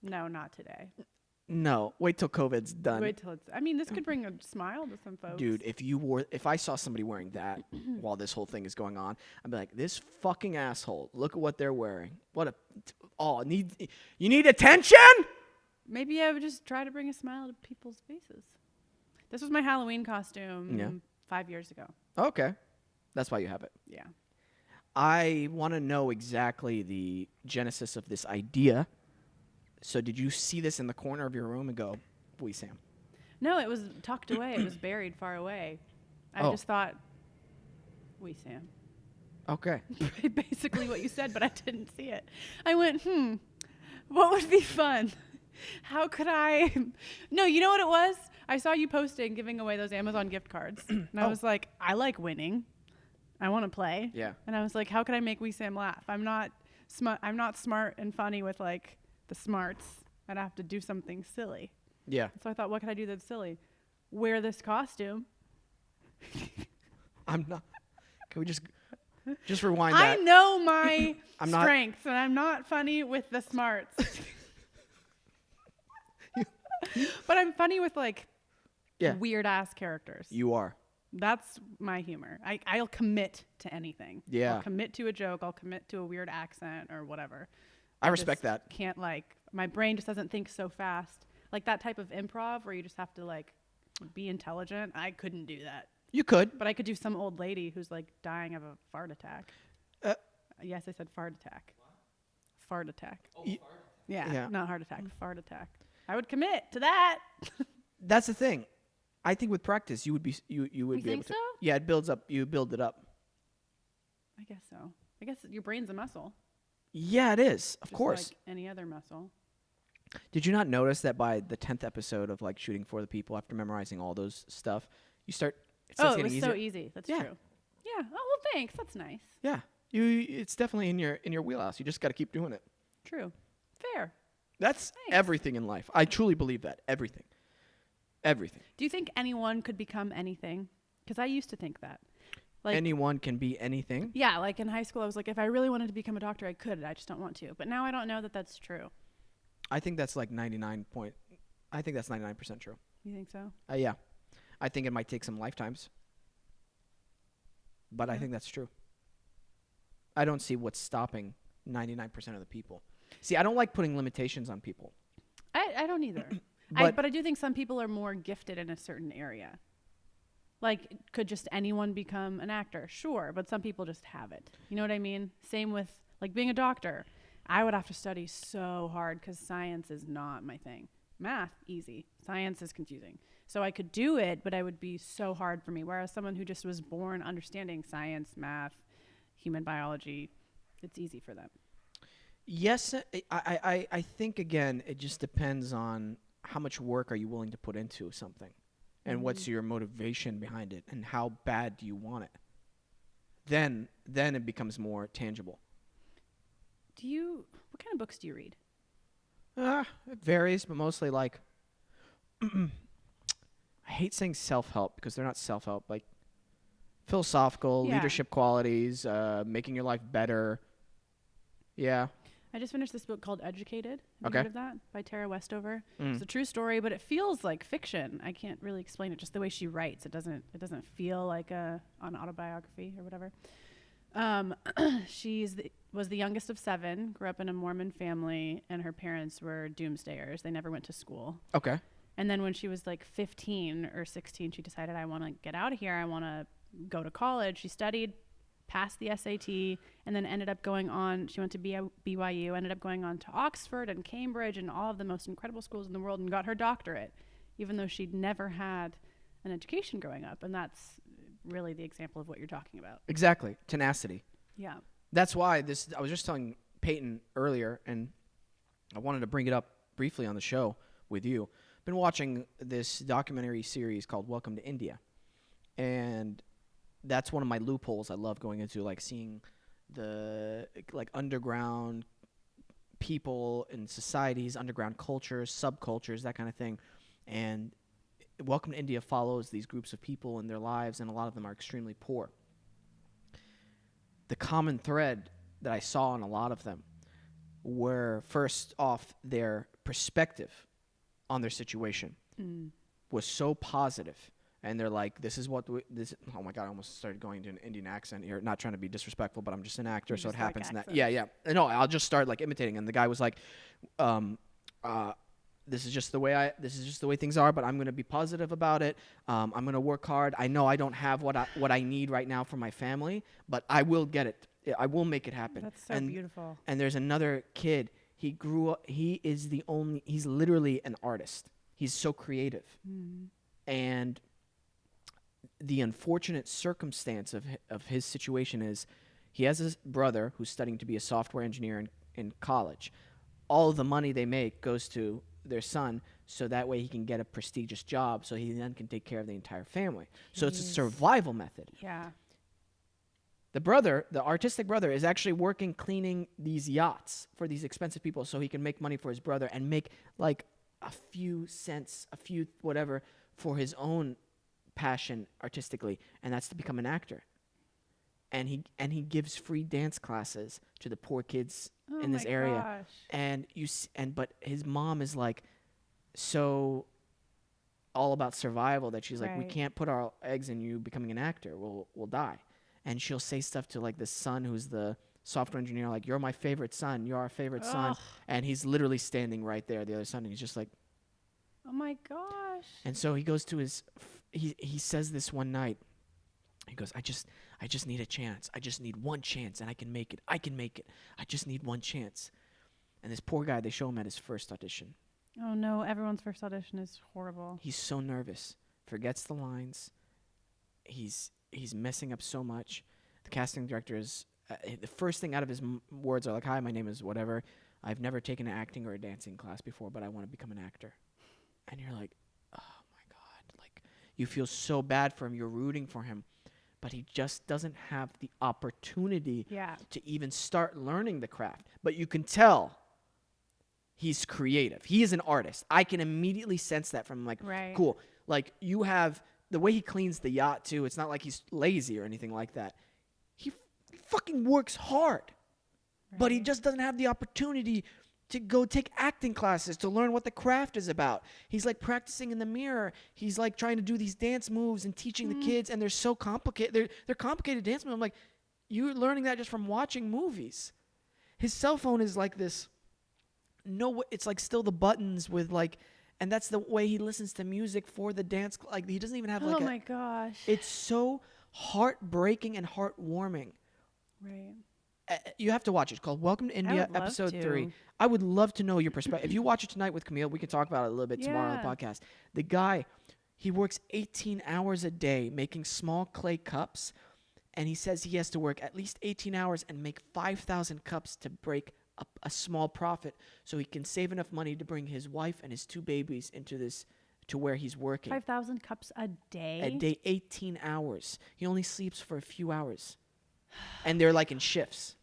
No, not today. No, wait till COVID's done. Wait till it's. I mean, this could bring a smile to some folks. Dude, if I saw somebody wearing that while this whole thing is going on, I'd be like, this fucking asshole. Look at what they're wearing. You need attention? Maybe I would just try to bring a smile to people's faces. This was my Halloween costume 5 years ago. Okay, that's why you have it. Yeah. I want to know exactly the genesis of this idea. So did you see this in the corner of your room and go, Wesam? No, it was tucked away. It was buried far away. I just thought, Wesam. Okay. Basically what you said, but I didn't see it. I went, what would be fun? How could I? No, you know what it was? I saw you posting, giving away those Amazon gift cards. And I was like, I like winning. I want to play. Yeah. And I was like, how could I make Wesam laugh? I'm not smart and funny with like the smarts. I'd have to do something silly. Yeah. So I thought, what could I do that's silly? Wear this costume. I'm not. Can we just rewind that? I know my I'm strengths, and I'm not funny with the smarts. But I'm funny with like weird ass characters. You are. That's my humor. I'll commit to anything. Yeah. I'll commit to a joke. I'll commit to a weird accent or whatever. I respect that. Can't my brain just doesn't think so fast. Like that type of improv where you just have to like be intelligent. I couldn't do that. You could. But I could do some old lady who's like dying of a fart attack. Yes, I said fart attack. What? Fart attack. Oh, fart attack. Yeah, not heart attack. Fart attack. I would commit to that. That's the thing. I think with practice, you would be you would be able to. So? Yeah, it builds up. You build it up. I guess so. I guess your brain's a muscle. Yeah, it is. Of course. Like any other muscle. Did you not notice that by the 10th episode of like Shooting for the People, after memorizing all those stuff, it starts it was getting easier? So easy. That's true. Yeah. Oh well, thanks. That's nice. Yeah. It's definitely in your wheelhouse. You just got to keep doing it. True. Fair. That's everything in life. I truly believe that. Everything. Do you think anyone could become anything? Because I used to think that. Like, anyone can be anything? Yeah, like in high school, I was like, if I really wanted to become a doctor, I could. I just don't want to. But now I don't know that that's true. I think that's like 99% true. You think so? Yeah. I think it might take some lifetimes. But I think that's true. I don't see what's stopping 99% of the people. See, I don't like putting limitations on people. I don't either. But I do think some people are more gifted in a certain area. Like, could just anyone become an actor? Sure, but some people just have it. You know what I mean? Same with, like, being a doctor. I would have to study so hard because science is not my thing. Math, easy. Science is confusing. So I could do it, but it would be so hard for me. Whereas someone who just was born understanding science, math, human biology, it's easy for them. Yes, I think again it just depends on how much work are you willing to put into something, and what's your motivation behind it, and how bad do you want it. Then it becomes more tangible. What kind of books do you read? It varies, but mostly like I hate saying self-help because they're not self-help, like philosophical, Yeah. leadership qualities, making your life better. Yeah. I just finished this book called Educated. Have Okay. you heard of that? By Tara Westover. It's a true story, but it feels like fiction. I can't really explain it. Just the way she writes, it doesn't feel like an autobiography or whatever. Was the youngest of 7, grew up in a Mormon family, and her parents were doomsdayers. They never went to school. Okay. And then when she was like 15 or 16, she decided, I want to get out of here. I want to go to college. She studied, passed the SAT, and then ended up going on. She went to BYU, ended up going on to Oxford and Cambridge and all of the most incredible schools in the world, and got her doctorate, even though she'd never had an education growing up. And that's really the example of what you're talking about. Exactly. Tenacity. Yeah. That's why I was just telling Peyton earlier, and I wanted to bring it up briefly on the show with you. Been watching this documentary series called Welcome to India. And that's one of my loopholes I love going into, like seeing the like underground people in societies, underground cultures, subcultures, that kind of thing. And Welcome to India follows these groups of people in their lives, and a lot of them are extremely poor. The common thread that I saw in a lot of them were, first off, their perspective on their situation was so positive. And they're like, this is what this. Oh my God! I almost started going to an Indian accent here. Not trying to be disrespectful, but I'm just an actor, so it happens. Yeah. No, I'll just start like imitating. And the guy was like, this is just the way things are. But I'm gonna be positive about it. I'm gonna work hard. I know I don't have what I need right now for my family, but I will get it. I will make it happen. That's so beautiful. And there's another kid. He grew up. He's literally an artist. He's so creative, and the unfortunate circumstance of his situation is he has a brother who's studying to be a software engineer in college. All of the money they make goes to their son, so that way he can get a prestigious job, so he then can take care of the entire family. So it's a survival method. Yeah. The artistic brother, is actually working cleaning these yachts for these expensive people so he can make money for his brother and make like a few cents, a few whatever for his own passion artistically, and that's to become an actor. And he gives free dance classes to the poor kids in this area. Gosh. But his mom is like so all about survival that she's like, we can't put our eggs in you becoming an actor. We'll die. And she'll say stuff to like the son who's the software engineer, like, you're my favorite son, you're our favorite son. And he's literally standing right there, the other son, and he's just like, oh my gosh. and so he goes to he says this one night, he goes, I just need a chance. I just need one chance, and I can make it. I just need one chance. And this poor guy, they show him at his first audition. Oh no, everyone's first audition is horrible. He's so nervous, forgets the lines. He's messing up so much. The casting director is, the first thing out of his words are like, hi, my name is whatever. I've never taken an acting or a dancing class before, but I want to become an actor. And you're like, oh my God. Like, you feel so bad for him. You're rooting for him. But he just doesn't have the opportunity to even start learning the craft. But you can tell he's creative. He is an artist. I can immediately sense that from him. Like, cool. Like, you have the way he cleans the yacht, too. It's not like he's lazy or anything like that. He fucking works hard. But he just doesn't have the opportunity to go take acting classes to learn what the craft is about. He's like practicing in the mirror. He's like trying to do these dance moves and teaching the kids, and they're so complicated. They're complicated dance moves. I'm like, you're learning that just from watching movies. His cell phone is like this. No, it's like still the buttons with like, and that's the way he listens to music for the dance. Like, he doesn't even have like oh my gosh. It's so heartbreaking and heartwarming. Right. You have to watch it. It's called Welcome to India, episode 3. I would love to know your perspective. If you watch it tonight with Camille, we can talk about it a little bit tomorrow on the podcast. The guy, he works 18 hours a day making small clay cups, and he says he has to work at least 18 hours and make 5,000 cups to break a small profit so he can save enough money to bring his wife and his 2 babies to where he's working. 5,000 cups a day? A day, 18 hours. He only sleeps for a few hours. And they're like in shifts.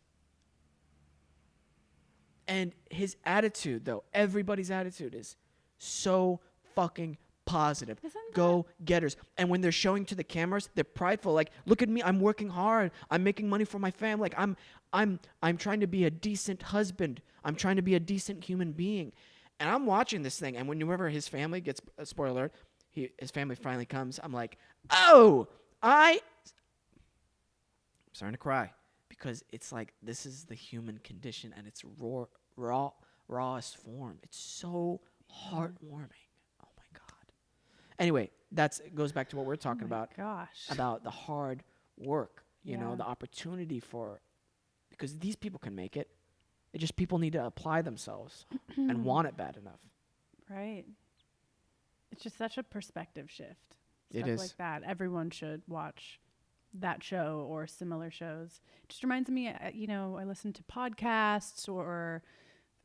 And his attitude, though, everybody's attitude is so fucking positive. Go getters. And when they're showing to the cameras, they're prideful. Like, look at me, I'm working hard. I'm making money for my family. Like, I'm trying to be a decent husband. I'm trying to be a decent human being. And I'm watching this thing, and whenever his family gets, spoiler alert, his family finally comes, I'm like, oh, I'm starting to cry. Because it's like, this is the human condition, and it's rawest form. It's so heartwarming. Oh, my God. Anyway, it goes back to what we're talking about. Gosh. About the hard work, you know, the opportunity because these people can make it. It just people need to apply themselves and want it bad enough. Right. It's just such a perspective shift. It is. Like that. Everyone should watch that show or similar shows. It just reminds me, I listen to podcasts or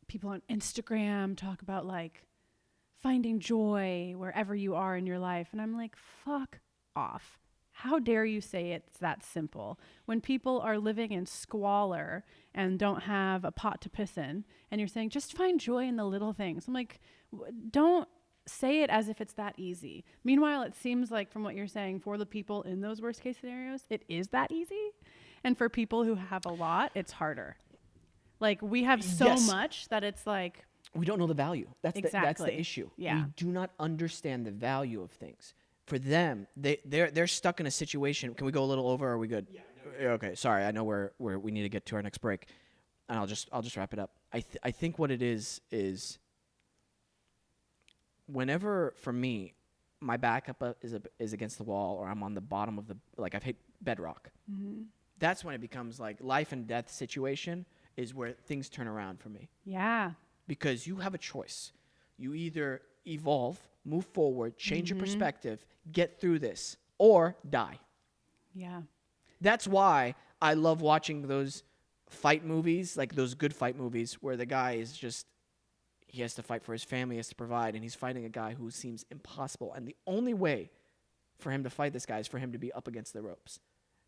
people on Instagram talk about like finding joy wherever you are in your life. And I'm like, fuck off. How dare you say it's that simple when people are living in squalor and don't have a pot to piss in, and you're saying, just find joy in the little things. I'm like, don't say it as if it's that easy. Meanwhile, it seems like from what you're saying, for the people in those worst case scenarios, it is that easy. And for people who have a lot, it's harder. Like we have so much that it's like. We don't know the value. That's the issue. Yeah. We do not understand the value of things. For them, they're stuck in a situation. Can we go a little over? Or are we good? Yeah. No, okay. Sorry. I know we need to get to our next break, and I'll just wrap it up. I think what it is whenever for me, my backup is against the wall, or I'm on the bottom of I've hit bedrock. Mm-hmm. That's when it becomes like life and death situation is where things turn around for me. Yeah. Because you have a choice. You either evolve, move forward, change your perspective, get through this, or die. Yeah. That's why I love watching those fight movies, like those good fight movies where the guy is just, he has to fight for his family, he has to provide, and he's fighting a guy who seems impossible. And the only way for him to fight this guy is for him to be up against the ropes.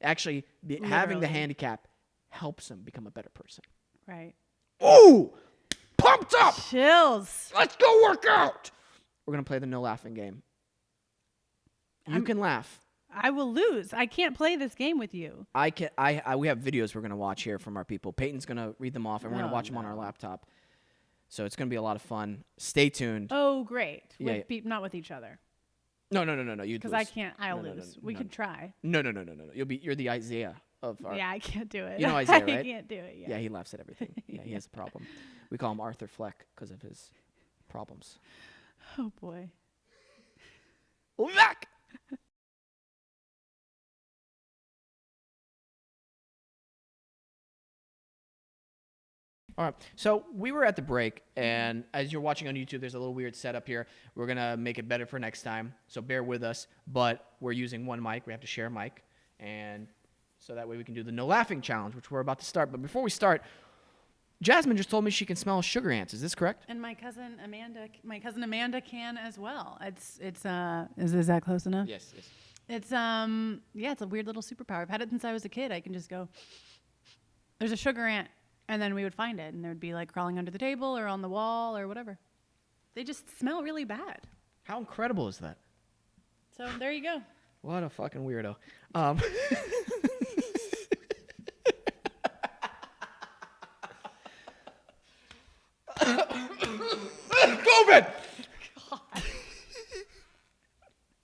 Actually, having the handicap helps him become a better person. Right. Ooh! Pumped up! Chills. Let's go work out! We're going to play the no laughing game. You can laugh. I will lose. I can't play this game with you. We have videos we're going to watch here from our people. Peyton's going to read them off, and we're going to watch them on our laptop. So it's going to be a lot of fun. Stay tuned. Oh, great. Not with each other. No. You'd lose. Because I can't. I'll lose. We could try. No. You're the Isaiah of our... Yeah, I can't do it. You know Isaiah, right? I can't do it, Yeah, he laughs at everything. Yeah, he has a problem. We call him Arthur Fleck because of his problems. Oh, boy. We'll be back! All right, so we were at the break, and as you're watching on YouTube, there's a little weird setup here. We're going to make it better for next time, so bear with us. But we're using one mic. We have to share a mic, and so that way we can do the no laughing challenge, which we're about to start. But before we start, Jasmine just told me she can smell sugar ants. Is this correct? And my cousin Amanda can as well. Is that close enough? Yes. It's it's a weird little superpower. I've had it since I was a kid. I can just go, there's a sugar ant. And then we would find it, and there would be like crawling under the table or on the wall or whatever. They just smell really bad. How incredible is that? So there you go. What a fucking weirdo. COVID! God.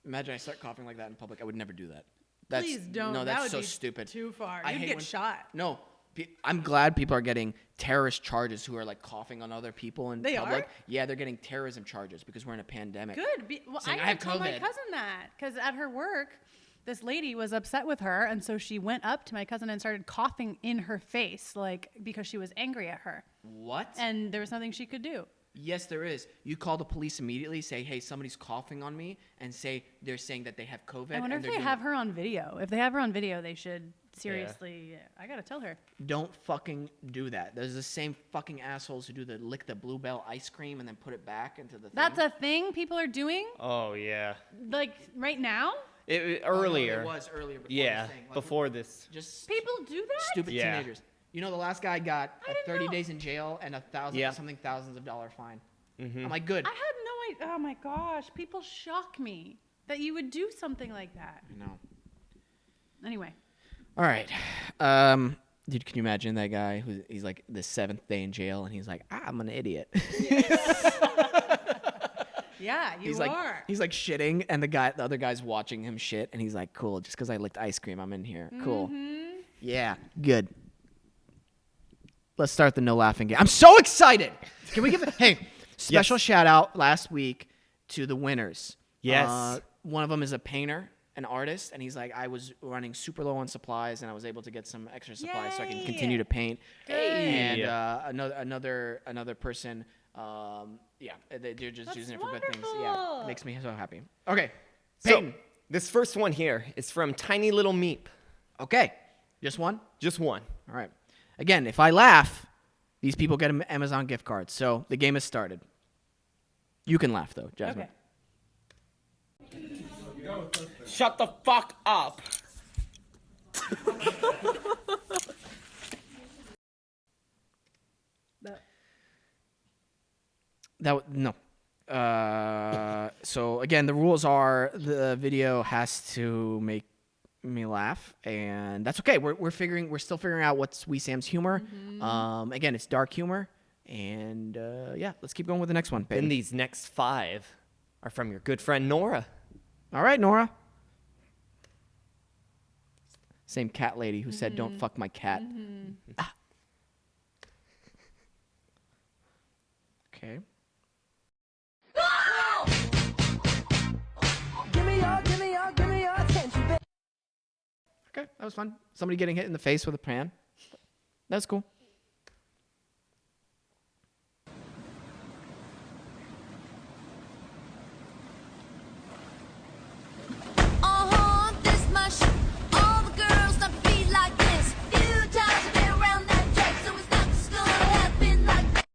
Imagine I start coughing like that in public. I would never do that. Please don't. No, that's so stupid. Too far. You'd get shot. No. I'm glad people are getting terrorist charges who are like coughing on other people in public. Are? Yeah, they're getting terrorism charges because we're in a pandemic. Good. I told my cousin that because at her work, this lady was upset with her, and so she went up to my cousin and started coughing in her face, like because she was angry at her. What? And there was nothing she could do. Yes, there is. You call the police immediately, say, hey, somebody's coughing on me, and say they're saying that they have COVID. I wonder if they have her on video. If they have her on video, they should seriously. I got to tell her. Don't fucking do that. There's the same fucking assholes who do the lick the Bluebell ice cream and then put it back into the thing. That's a thing people are doing? Oh, yeah. Like right now? Earlier. Oh, no, it was earlier before yeah, this thing. Like, before this. Just People do that? stupid teenagers. You know, the last guy got I didn't 30 know. days in jail and thousands of dollar fine. Mm-hmm. I'm like, good. I had no idea. Oh my gosh. People shock me that you would do something like that. I know. Anyway. All right. Dude, can you imagine that guy he's like the 7th day in jail and he's like, I'm an idiot. Yeah, you he's are. Like, he's like shitting and the other guy's watching him shit and he's like, cool, just because I licked ice cream, I'm in here. Cool. Mm-hmm. Yeah, good. Let's start the no laughing game. I'm so excited. Can we give it? Hey, special shout out last week to the winners. Yes. One of them is a painter, an artist, and he's like, I was running super low on supplies, and I was able to get some extra supplies so I can Yay. continue to paint. Good. And another person, they're just That's using it for good things. Yeah, wonderful. makes me so happy. Okay, So, Peyton. this first one here is from Tiny Little Meep. Okay, just one. Just one. All right. Again, if I laugh, these people get an Amazon gift card. So the game has started. You can laugh though, Jasmine. Okay. Shut the fuck up. No. So again, the rules are the video has to make me laugh, and that's okay. We're still figuring out what's Wesam's humor. Mm-hmm. Again, it's dark humor, and let's keep going with the next one. And these next 5 are from your good friend Nora. All right, Nora. Same cat lady who said, "Don't fuck my cat." Ah. Okay. Give me your attention, baby. Okay, that was fun. Somebody getting hit in the face with a pan. That's cool. This much. All the girls not to be like this. Few times I've been around that track, so it's not just gonna happen like that.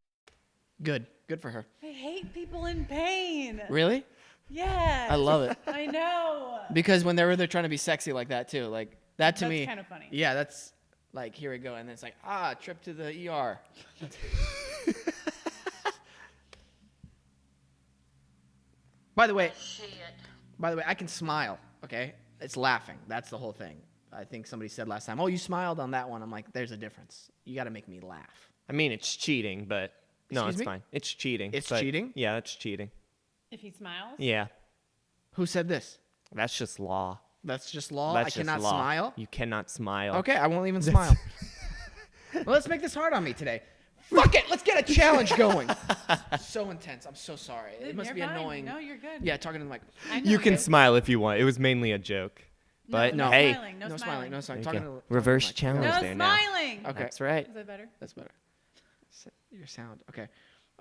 Good. Good for her. I hate people in pain. Really? Yeah. I love it. I know. Because when they're trying to be sexy like that too, like that to That's me. kind of funny. Yeah, that's like here we go, and then it's like trip to the ER. By the way, I can smile. Okay, it's laughing. That's the whole thing. I think somebody said last time, "Oh, you smiled on that one." I'm like, "There's a difference. You got to make me laugh." I mean, it's cheating, but no, Excuse it's me? fine. It's cheating. It's but cheating? Yeah, it's cheating. If he smiles? Yeah, Who said this? that's just law. That's just law. That's I just cannot law. smile. You cannot smile. Okay, I won't even smile. Well, let's make this hard on me today. Fuck it, let's get a challenge going. So intense. I'm so sorry. It must You're be fine. annoying. No, you're good. Yeah, talking to the mic. I know You can you. smile if you want. It was mainly a joke. But no hey, smiling. No, No smiling. No smiling. Okay. Talking to the Reverse mic. challenge. No there now. smiling. Okay. That's right. Is that better? That's better. Your sound. Okay.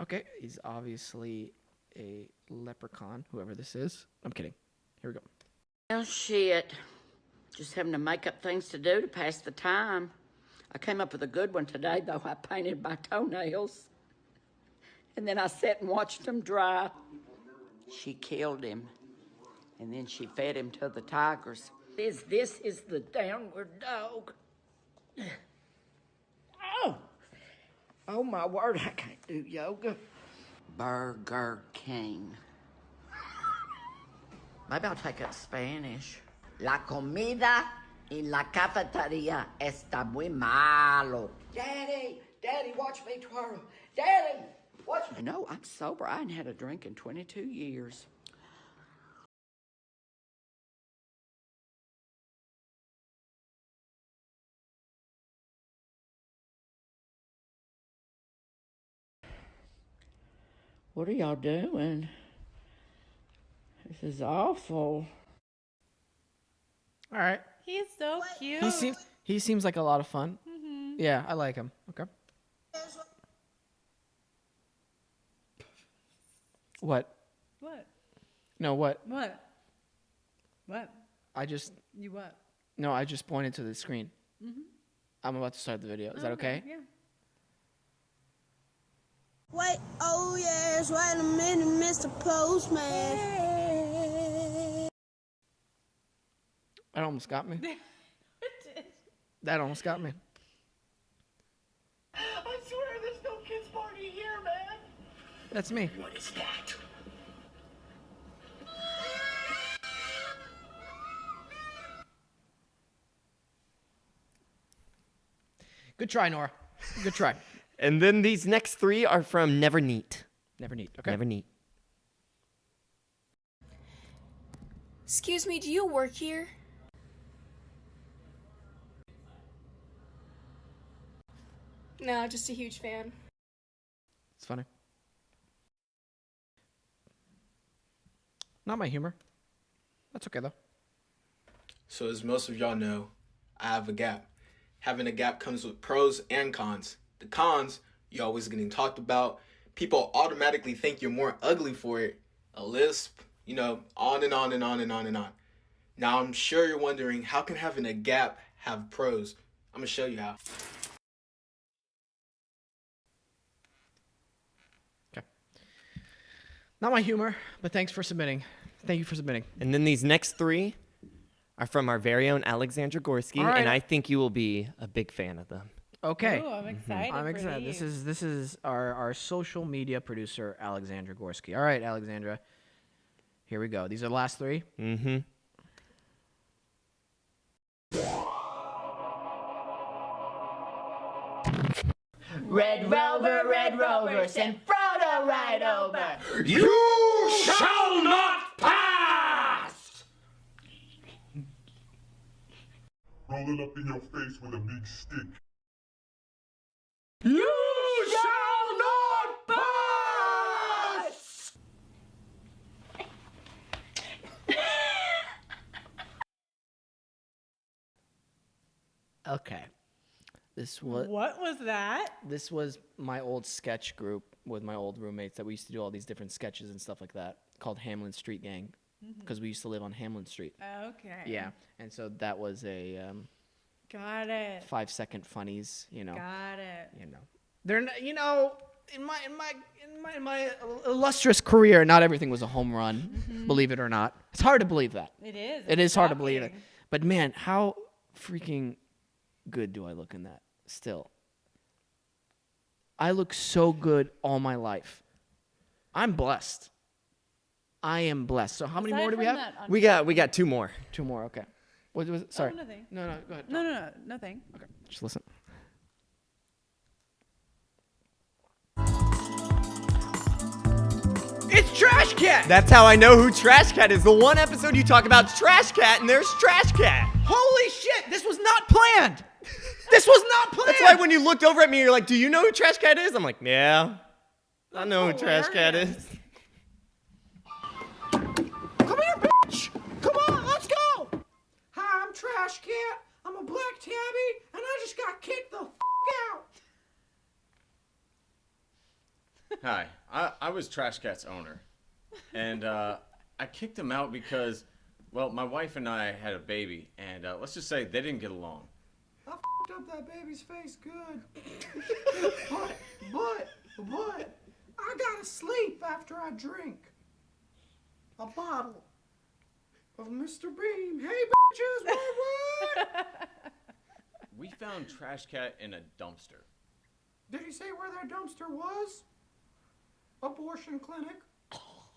Okay. He's obviously a leprechaun, whoever this is. I'm kidding. Here we go. Well, shit. Just having to make up things to do to pass the time. I came up with a good one today, though. I painted my toenails. And then I sat and watched them dry. She killed him. And then she fed him to the tigers. This is the downward dog. Oh! Oh, my word, I can't do yoga. Burger King. Maybe I'll take it Spanish. La comida en la cafetería está muy malo. Daddy, watch me twirl. Daddy, watch me. No, I'm sober. I ain't had a drink in 22 years. What are y'all doing? This is awful. All right. He's so cute. He seems like a lot of fun. Yeah, I like him. Okay. What? What? No, what? What? What? I just You what? no, I just pointed to the screen. I'm about to start the video. Is that okay? Yeah. Wait, oh yes, wait a minute, Mr. Postman. That almost got me. That almost got me. I swear there's no kids party here, man. That's me. What is that? Good try, Nora. Good try. And then these next 3 are from Never Neat. Never neat. Okay. Never Neat. Excuse me, do you work here? No, just a huge fan. It's funny. Not my humor. That's okay though. So as most of y'all know, I have a gap. Having a gap comes with pros and cons. The cons, you're always getting talked about. People automatically think you're more ugly for it. A lisp, on and on and on and on and on. Now I'm sure you're wondering, how can having a gap have pros? I'm gonna show you how. Okay. Not my humor, but thanks for submitting. Thank you for submitting. And then these next 3 are from our very own Alexandra Gorski, All right. and I think you will be a big fan of them. Okay. Ooh, I'm excited. I'm for excited. these. This is our social media producer, Alexandra Gorski. All right, Alexandra. Here we go. These are the last 3. Mm-hmm. Red Rover, send Frodo right over. You shall not pass! Roll it up in your face with a big stick. You shall not pass! Okay. What was that? This was my old sketch group with my old roommates that we used to do all these different sketches and stuff like that, called Hamlin Street Gang, because we used to live on Hamlin Street. Okay. Yeah, and so that was a Got it. 5-second funnies, Got it. They're in my illustrious career, not everything was a home run. Believe it or not, it's hard to believe that. It is. It is hard to believe it. shocking. But man, how freaking good do I look in that still? I look so good all my life. I'm blessed. I am blessed. So how many more do we have? We got 2 more. 2 more. Okay. What was it? Sorry. Oh, nothing. No, go ahead. No, nothing. Okay. Just listen. It's Trash Cat. That's how I know who Trash Cat is. The one episode you talk about Trash Cat, and there's Trash Cat. Holy shit! This was not planned. This was not planned. That's why when you looked over at me, you're like, "Do you know who Trash Cat is?" I'm like, "Yeah, I know who Trash Cat is." Come here, bitch. Come on, let's go. Hi, I'm Trash Cat. I'm a black tabby, and I just got kicked the out. Hi, I was Trash Cat's owner, and I kicked him out because, well, my wife and I had a baby, and let's just say they didn't get along. I f***ed up that baby's face good. but, I gotta sleep after I drink a bottle of Mr. Bean. Hey, bitches, what? We found Trash Cat in a dumpster. Did he say where that dumpster was? Abortion clinic.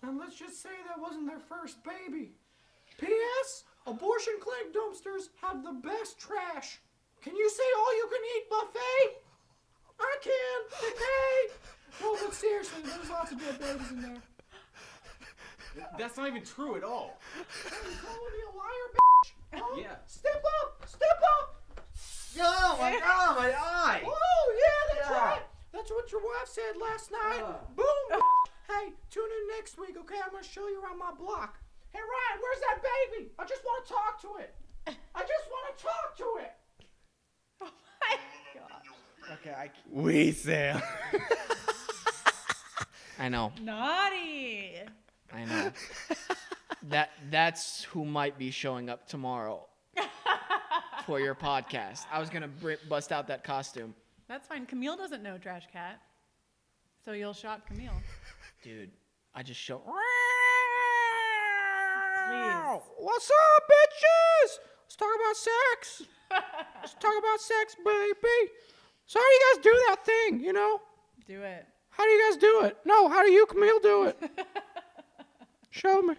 And let's just say that wasn't their first baby. P.S. Abortion clinic dumpsters have the best trash. Can you say all you can eat buffet? I can. Hey. No, but seriously, there's lots of dead babies in there. That's not even true at all. Are you calling me a liar, bitch? Huh? Yeah. Step up. Step up. Oh my god, my eye! Oh, yeah, that's right. That's what your wife said last night. Boom. Hey, tune in next week, okay? I'm going to show you around my block. Hey, Ryan, where's that baby? I just want to talk to it. I just want to talk to it. Oh my god. Okay, We Sam. I know. Naughty. I know. That's who might be showing up tomorrow for your podcast. I was gonna bust out that costume. That's fine. Camille doesn't know Trash Cat, so you'll shock Camille. Dude, I just show. Please. What's up, bitches? Let's talk about sex. Let's talk about sex, baby. So how do you guys do that thing, you know? Do it. How do you guys do it? No, how do you, Camille, do it? Show me.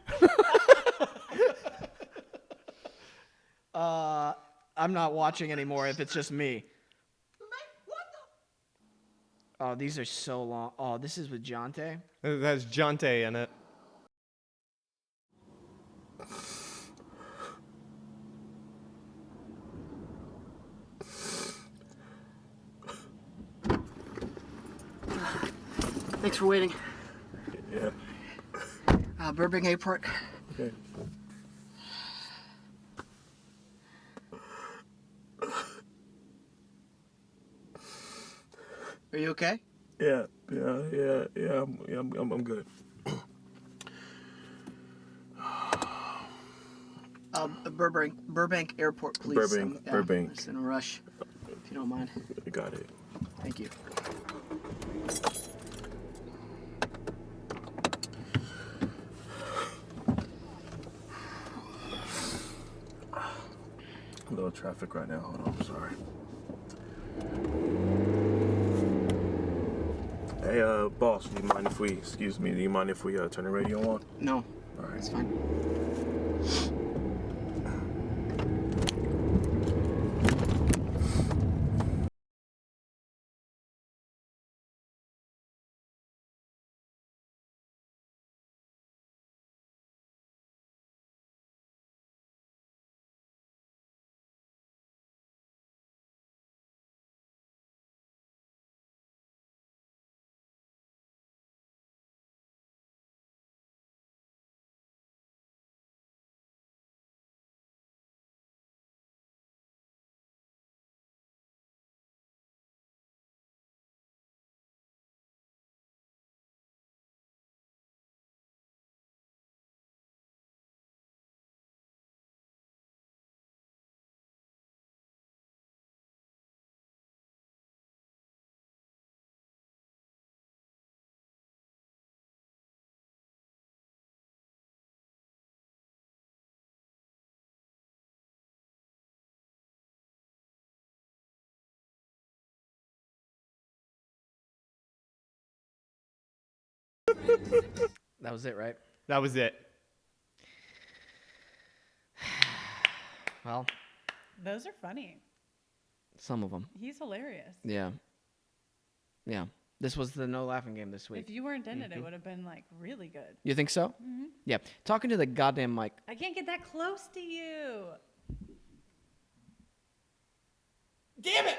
I'm not watching anymore if it's just me. Oh, these are so long. Oh, this is with Jonte? That's Jonte in it. Thanks for waiting. Yeah. Burbank Airport. Okay. Are you okay? Yeah. I'm good. Burbank Airport, please. Burbank. I'm just in a rush, if you don't mind. You got it. Thank you. A little traffic right now. Hold on. I'm sorry. Hey, boss, do you mind if we turn the radio on? No. All right. It's fine. That was it, right? That was it. Well, Those are funny. some of them. He's hilarious. Yeah. Yeah. This was the no laughing game this week. If you weren't in it, it would have been like really good. You think so? Mhm. Yeah. Talking to the goddamn mic. I can't get that close to you. Damn it!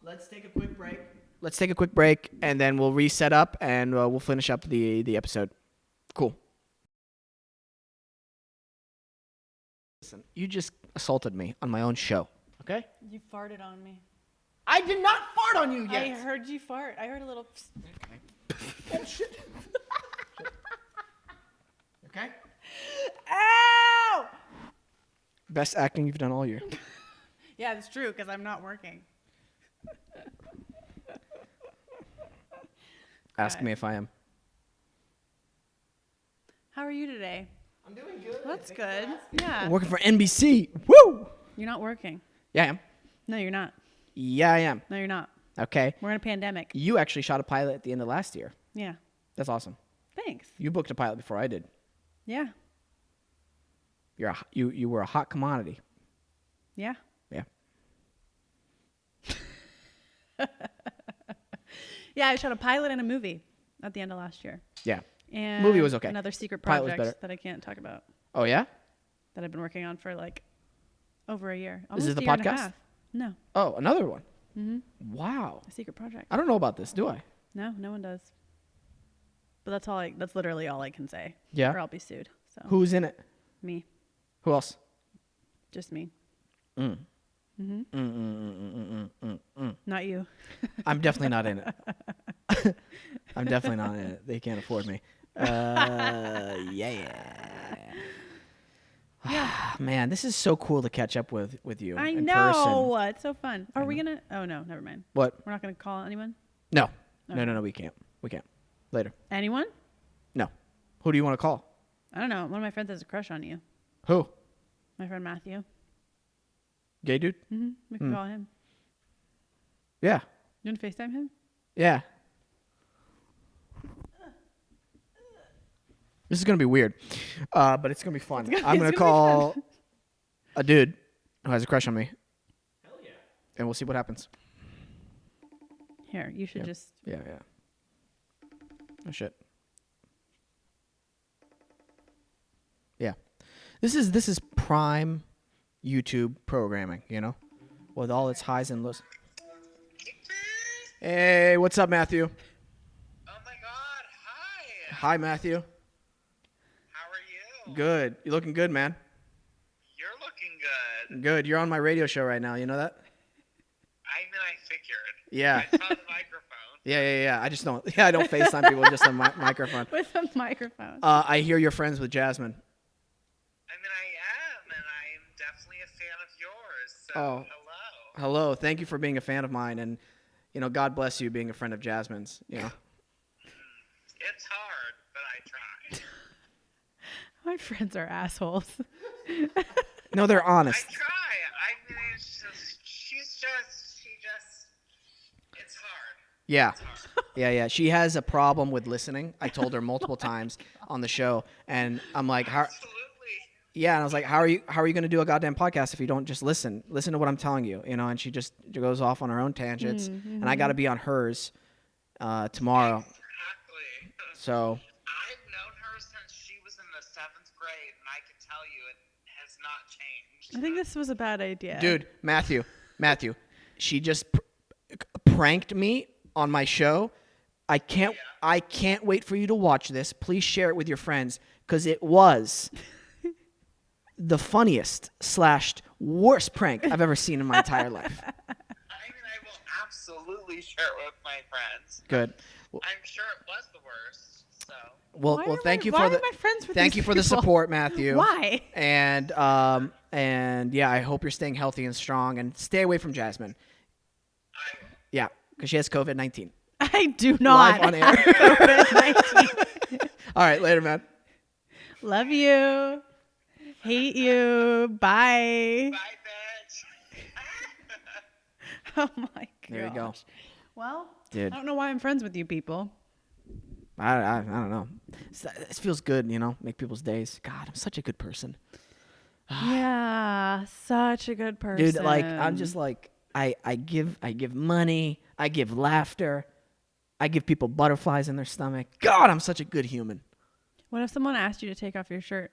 Let's take a quick break. Let's take a quick break, and then we'll reset up, and we'll finish up the episode. Cool. Listen, you just assaulted me on my own show, okay? You farted on me. I did not fart on you yet. I heard you fart. I heard a little. Bullshit. Okay? Ow! Best acting you've done all year. Yeah, it's true because I'm not working. Ask me if I am. How are you today? I'm doing good. That's good. Yeah. I'm working for NBC. Woo! You're not working. Yeah, I am. No, you're not. Yeah, I am. No, you're not. Okay. We're in a pandemic. You actually shot a pilot at the end of last year. Yeah. That's awesome. Thanks. You booked a pilot before I did. Yeah. You were a hot commodity. Yeah. Yeah. Yeah, I shot a pilot and a movie at the end of last year. Yeah. And movie was okay. Another secret Pilot was project better. that I can't talk about. Oh yeah? That I've been working on for like over a year. Is this Almost the a year and a podcast? half. No. Oh, another one. Mm-hmm. Wow. A secret project. I don't know about this, do I? No, no one does. But that's literally all I can say. Yeah. Or I'll be sued. So Who's in it? me. Who else? Just me. Mm. Not you. I'm definitely not in it. I'm definitely not in it. They can't afford me. Yeah. Man, this is so cool to catch up with you I in know. person. It's so fun. Are we gonna? Oh no, never mind. What? We're not gonna call anyone. No. Okay. No, we can't. We can't. Later. Anyone? No. Who do you want to call? I don't know. One of my friends has a crush on you. Who? My friend Matthew. Gay dude? Mm-hmm. We can call him. Yeah. You want to FaceTime him? Yeah. This is going to be weird, but it's going to be fun. I'm going to call a dude who has a crush on me. Hell yeah. And we'll see what happens. Here, you should just... Yeah. Oh, shit. Yeah. This is prime YouTube programming, you know? With all its highs and lows. Hey, what's up, Matthew? Oh my God, hi. Hi, Matthew. How are you? Good. You looking good, man. You're looking good. Good. You're on my radio show right now. You know that? I mean, I figured. Yeah. I saw the microphone. Yeah. I just don't. Yeah, I don't FaceTime people. Just a microphone. With a microphone. I hear you're friends with Jasmine. I mean, I am, and I'm definitely a fan of yours. So, Oh. hello. Hello. Thank you for being a fan of mine, and God bless you being a friend of Jasmine's. It's hard, but I try. My friends are assholes. No, they're honest. I try. I mean, it's just, it's hard. Yeah. It's hard. Yeah. She has a problem with listening. I told her multiple times on the show, and I'm like, Absolutely. Yeah, and I was like, how are you going to do a goddamn podcast if you don't just listen? Listen to what I'm telling you, and she just goes off on her own tangents, and I got to be on hers tomorrow. Exactly. So. I've known her since she was in the 7th grade, and I can tell you it has not changed. I think this was a bad idea. Dude, Matthew, she just pranked me on my show. I can't wait for you to watch this. Please share it with your friends, because it was the funniest / worst prank I've ever seen in my entire life. I mean, I will absolutely share it with my friends. Good. I'm sure it was the worst. So. Well, thank you why for am the I friends with thank these you for the people? support, Matthew. Why? And yeah, I hope you're staying healthy and strong, and stay away from Jasmine. Yeah, because she has COVID-19. I do not. Live on air. COVID-19. All right, later, man. Love you. Hate you. Bye. Bye, bitch. Oh my god. There you go. Well, Dude. I don't know why I'm friends with you people. I don't know. It feels good, make people's days. God, I'm such a good person. Yeah, such a good person. Dude, I'm just I give money, I give laughter, I give people butterflies in their stomach. God, I'm such a good human. What if someone asked you to take off your shirt?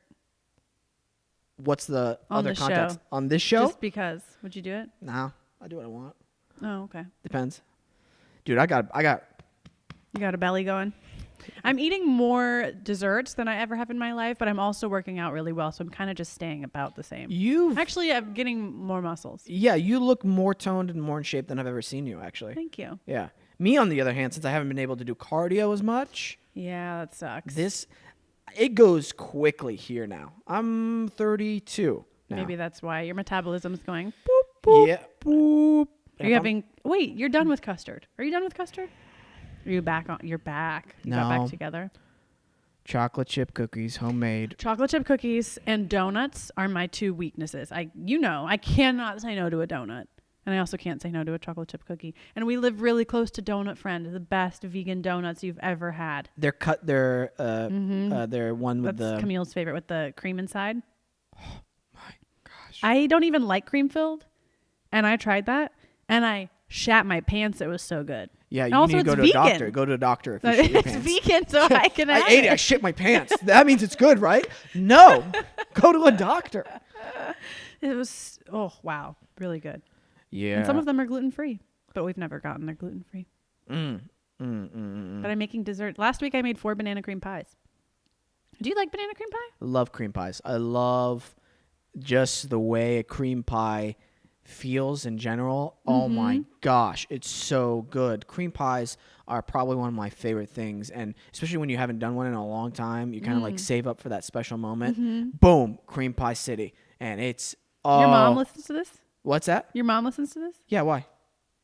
What's the On other the context? show. On this show? Just because. Would you do it? No, I do what I want. Oh, okay. Depends. Dude, I got You got a belly going? I'm eating more desserts than I ever have in my life, but I'm also working out really well, so I'm kind of just staying about the same. Actually, I'm getting more muscles. Yeah, you look more toned and more in shape than I've ever seen you, actually. Thank you. Yeah. Me, on the other hand, since I haven't been able to do cardio as much. Yeah, that sucks. It goes quickly here now. I'm 32 now. Maybe that's why your metabolism's going boop, boop, Yeah. boop. Are you having... Wait, you're done with custard. Are you done with custard? Are you back on... You're back. You got back together. Chocolate chip cookies, homemade. Chocolate chip cookies and donuts are my two weaknesses. I cannot say no to a donut. And I also can't say no to a chocolate chip cookie. And we live really close to Donut Friend, the best vegan donuts you've ever had. They're one with That's Camille's favorite, with the cream inside. Oh my gosh. I don't even like cream filled. And I tried that. And I shat my pants. It was so good. Yeah, and you also need to go to vegan. a doctor. Go to a doctor if you shit your It's pants. vegan, so I can have I ate it. I shit my pants. That means it's good, right? No. Go to a doctor. It was, oh, wow. Really good. Yeah. And some of them are gluten-free, but we've never gotten they're gluten-free. But I'm making dessert. Last week I made 4 banana cream pies. Do you like banana cream pie? I love cream pies. I love just the way a cream pie feels in general, oh my gosh, it's so good. Cream pies are probably one of my favorite things, and especially when you haven't done one in a long time, you kind of like save up for that special moment. Boom, cream pie city, and it's Your mom listens to this? What's that? Your mom listens to this? Yeah, why?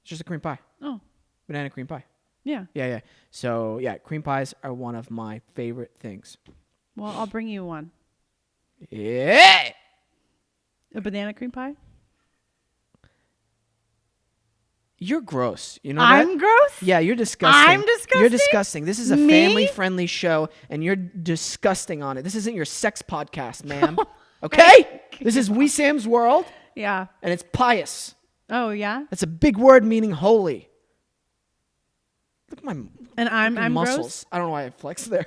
It's just a cream pie. Oh. Banana cream pie. Yeah. Yeah. So, yeah, cream pies are one of my favorite things. Well, I'll bring you one. Yeah. A banana cream pie? You're gross. You know I'm that? gross? Yeah, you're disgusting. I'm disgusting? You're disgusting. This is a Me? family-friendly show, and you're disgusting on it. This isn't your sex podcast, ma'am. Okay? This is Wesam's World, Yeah. and it's pious. Oh, yeah? That's a big word meaning holy. Look at my And I'm muscles. gross? I don't know why I flex there.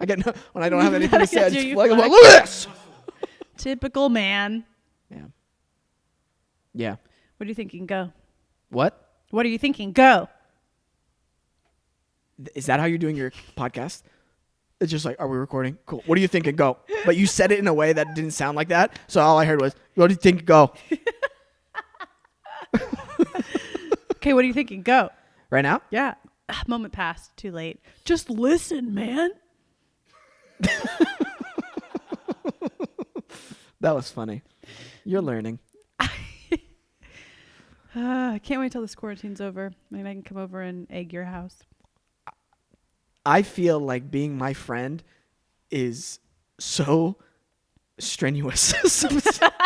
I get when I don't have anything to say, I Do just you flex. I'm like, flex? look at this. Typical man. Yeah. What are you thinking? Go. What? What are you thinking? Go. Is that how you're doing your podcast? It's just like, are we recording? Cool. What are you thinking? Go. But you said it in a way that didn't sound like that. So all I heard was, what do you think? Go. Okay, what are you thinking? Go. Right now? Yeah. Moment passed. Too late. Just listen, man. That was funny. You're learning. I can't wait till this quarantine's over. Maybe I can come over and egg your house. I feel like being my friend is so strenuous.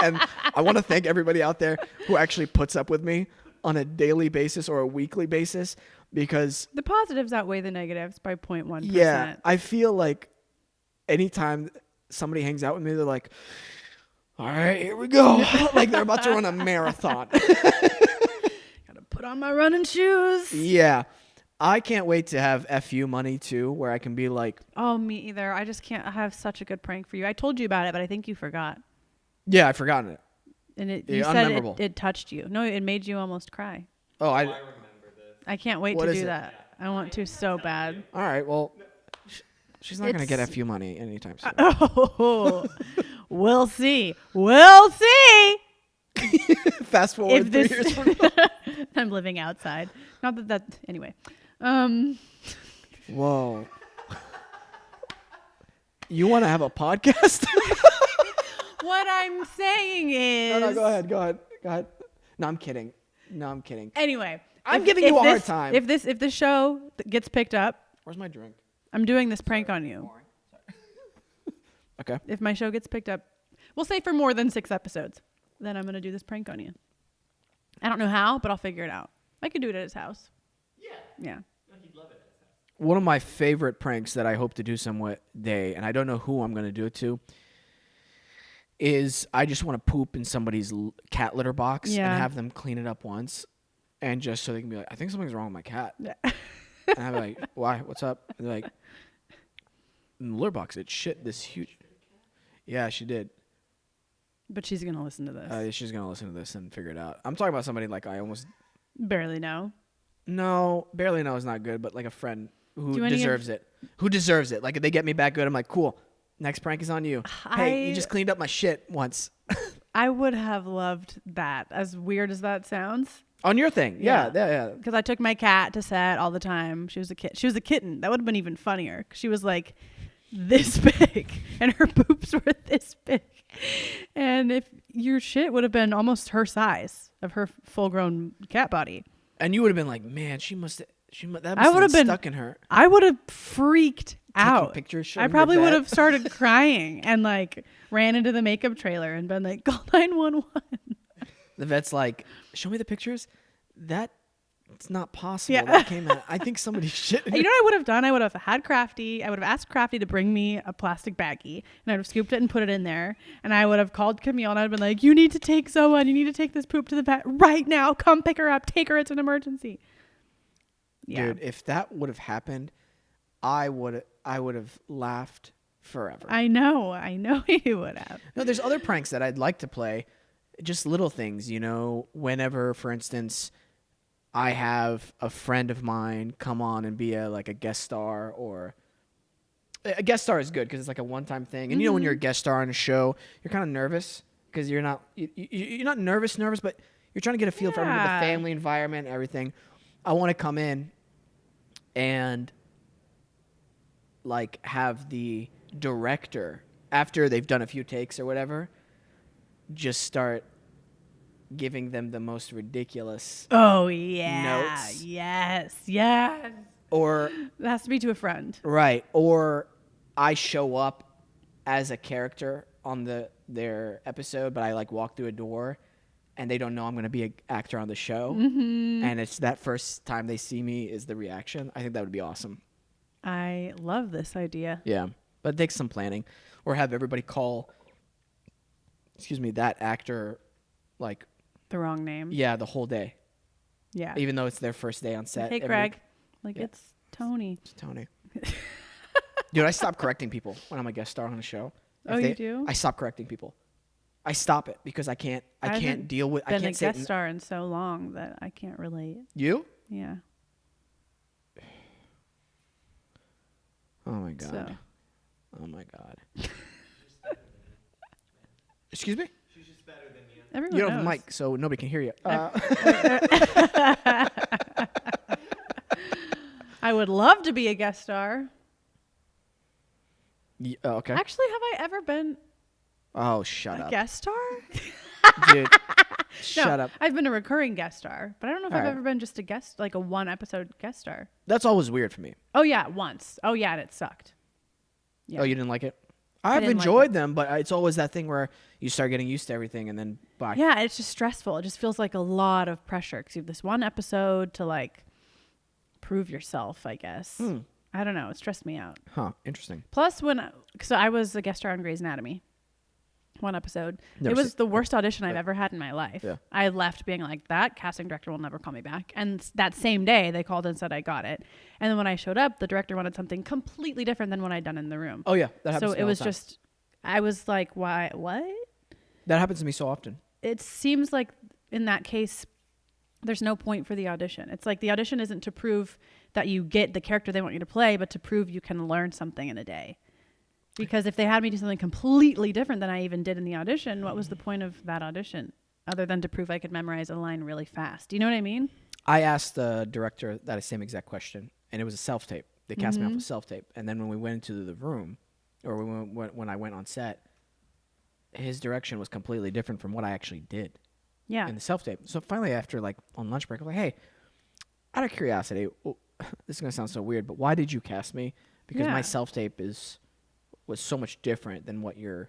And I want to thank everybody out there who actually puts up with me on a daily basis or a weekly basis, because the positives outweigh the negatives by 0.1%. Yeah, I feel like anytime somebody hangs out with me, they're like, all right, here we go. Like they're about to run a marathon. Gotta put on my running shoes. Yeah. I can't wait to have FU money too, where I can be like, oh, me either. I just can't. I have such a good prank for you. I told you about it, but I think you forgot. yeah, I've forgotten it. And Yeah, you said unmemorable. it touched you. No, it made you almost cry. Oh, I can't wait What to is do it? that. I want to so bad. all right. Well, she's not going to get It's- FU money anytime soon. Oh, we'll see. We'll see. Fast forward If 3 this, years from now. I'm living outside. Not that anyway. Whoa. You want to have a podcast? What I'm saying is. No, go ahead. No, I'm kidding. Anyway, I'm giving you a hard time. If this show gets picked up, Where's my drink? I'm doing this prank on you. Okay. If my show gets picked up, we'll say for more than 6 episodes, then I'm going to do this prank on you. I don't know how, but I'll figure it out. I could do it at his house. Yeah. One of my favorite pranks that I hope to do someday, and I don't know who I'm going to do it to, is I just want to poop in somebody's cat litter box and have them clean it up once, and just so they can be like, I think something's wrong with my cat. And I'm like, why? What's up? And they're like, in the litter box, it shit this huge. Yeah, she did. But she's going to listen to this. She's going to listen to this and figure it out. I'm talking about somebody like I almost... Barely know. No, barely know is not good, but like a friend who Do any deserves it. Who deserves it. Like if they get me back good, I'm like, cool. Next prank is on you. Hey, you just cleaned up my shit once. I would have loved that. As weird as that sounds. On your thing. Yeah. Because I took my cat to set all the time. She was a kitten. That would have been even funnier. 'Cause she was like this big and her boobs were this big. And if your shit would have been almost her size of her full grown cat body. And you would have been like, man, that must I have would have been stuck in her. I would have freaked out. Pictures, I showing probably your would vet. have started crying and like ran into the makeup trailer and been like, call 911. The vet's like, show me the pictures. It's not possible. Yeah. That came out. I think somebody shit in You know her. what I would have done? I would have had Crafty. I would have asked Crafty to bring me a plastic baggie, and I'd have scooped it and put it in there. And I would have called Camille, and I'd been like, "You need to take someone. You need to take this poop to the vet right now. Come pick her up. Take her. It's an emergency." Yeah. Dude, if that would have happened, I would have laughed forever. I know you would have. No, there's other pranks that I'd like to play. Just little things, whenever, for instance, I have a friend of mine come on and be a guest star, or a guest star is good because it's like a one-time thing. And when you're a guest star on a show, you're kind of nervous because you're not nervous, but You're trying to get a feel for the family environment, everything. I want to come in and like have the director, after they've done a few takes or whatever, just start giving them the most ridiculous notes. Yes. Or it has to be to a friend. Right. Or I show up as a character on their episode, but I like walk through a door and they don't know I'm going to be an actor on the show. Mm-hmm. And it's that first time they see me is the reaction. I think that would be awesome. I love this idea. Yeah. But it takes some planning. Or have everybody call, that actor like the wrong name. Yeah, the whole day. Yeah. Even though it's their first day on set. Hey, Greg. It's Tony. It's Tony. Dude, I stop correcting people when I'm a guest star on a show. You do? I stop correcting people. I stop it because I can't deal with. I can't been a guest star in so long that I can't relate. You? Yeah. Oh my god. So. Oh my god. Excuse me? She's just better than you. Everyone you don't knows. have a mic, so nobody can hear you. I would love to be a guest star. Okay. Actually, have I ever been Oh, shut up. a guest star? Dude, shut up. I've been a recurring guest star, but I don't know if All I've right. ever been just a guest, like a one episode guest star. That's always weird for me. Oh, yeah, once. Oh, yeah, and it sucked. Yeah. Oh, you didn't like it? I've didn't like enjoyed it. them, but it's always that thing where you start getting used to everything and then bye. Yeah, it's just stressful. It just feels like a lot of pressure because you have this one episode to like prove yourself, I guess. I don't know. It stressed me out. Huh, interesting. Plus, so I was a guest star on Grey's Anatomy. One episode. Never It was seen- the worst audition I've ever had in my life. Yeah. I left being like, that casting director will never call me back. And that same day, they called and said I got it. And then when I showed up, the director wanted something completely different than what I'd done in the room. Oh, yeah. That happens So to me it all was the time. just, I was like, why? What? That happens to me so often. It seems like in that case, there's no point for the audition. It's like the audition isn't to prove that you get the character they want you to play, but to prove you can learn something in a day. Because if they had me do something completely different than I even did in the audition, what was the point of that audition other than to prove I could memorize a line really fast? Do you know what I mean? I asked the director that same exact question, and it was a self-tape. They cast me off a self-tape. And then when we went into the room, or when I went on set, his direction was completely different from what I actually did Yeah. in the self-tape. So finally, after like on lunch break, I'm like, hey, out of curiosity, this is going to sound so weird, but why did you cast me? Because my Yeah. self-tape was so much different than what you're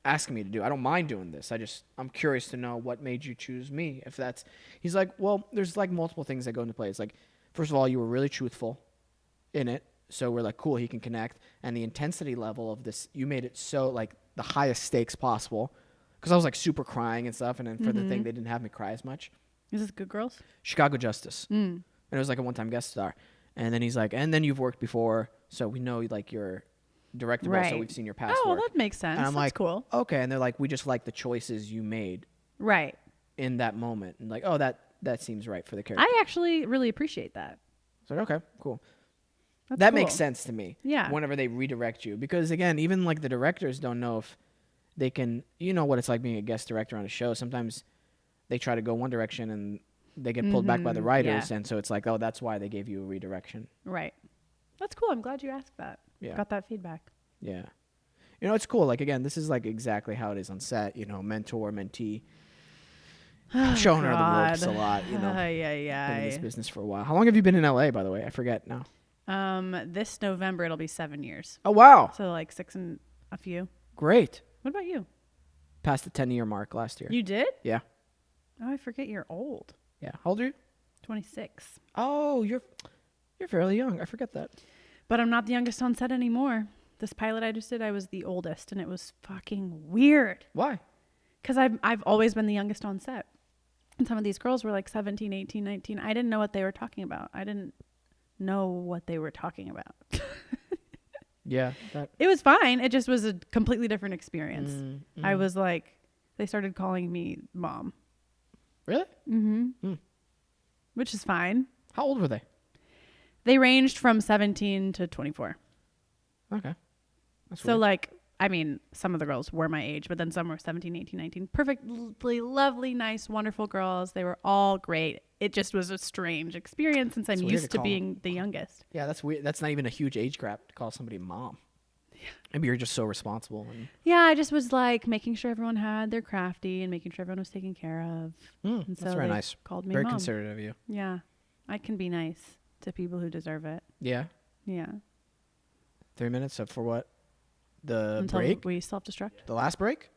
asking me to do. I don't mind doing this. I'm curious to know what made you choose me. He's like, well, there's like multiple things that go into play. It's like, first of all, you were really truthful in it. So we're like, cool, he can connect. And the intensity level of this, you made it so like the highest stakes possible. Because I was like super crying and stuff. And then for the thing, they didn't have me cry as much. Is this Good Girls? Chicago Justice. And it was like a one-time guest star. And then he's like, and then you've worked before. So we know like you're directable. Right. So we've seen your past Oh, work. that makes sense. And I'm That's like, cool. Okay. And they're like, we just like the choices you made Right. in that moment. And like, oh, that seems right for the character. I actually really appreciate that. So okay, cool. That's That cool. makes sense to me. Yeah. Whenever they redirect you. Because again, even like the directors don't know if they can, you know what it's like being a guest director on a show. Sometimes they try to go one direction and they get pulled back by the writers. yeah. And so it's like, oh, that's why they gave you a redirection. Right. That's cool. I'm glad you asked that. Yeah. Got that feedback. Yeah. You know, it's cool. Like, again, this is like exactly how it is on set, you know, mentor, mentee. I'm showing her the ropes a lot, you know. Been in this business for a while. How long have you been in LA, by the way? I forget now. This November, it'll be 7 years. Oh, wow. So like 6 and a few. Great. What about you? Passed the 10-year mark last year. You did? Yeah. Oh, I forget you're old. Yeah. How old are you? 26. Oh, you're fairly young. I forget that. But I'm not the youngest on set anymore. This pilot I just did, I was the oldest, and it was fucking weird. Why? Because I've always been the youngest on set. And some of these girls were like 17, 18, 19. I didn't know what they were talking about. I didn't know what they were talking about. Yeah. It was fine. It just was a completely different experience. Mm-hmm. I was like, they started calling me mom. Really? Mm-hmm. Which is fine. How old were they? They ranged from 17 to 24. Okay. That's So weird. like, I mean, some of the girls were my age, but then some were 17, 18, 19. Perfectly lovely, nice, wonderful girls. They were all great. It just was a strange experience since I'm used to being the youngest. Yeah, that's weird. That's not even a huge age gap to call somebody mom. Yeah. Maybe you're just so responsible. Yeah, I just was like making sure everyone had their crafty and making sure everyone was taken care of. And that's so very they nice. Called me very mom. considerate of you. Yeah, I can be nice to people who deserve it. Yeah. Yeah. 3 minutes up for what? The Until break? we self-destruct. The last break?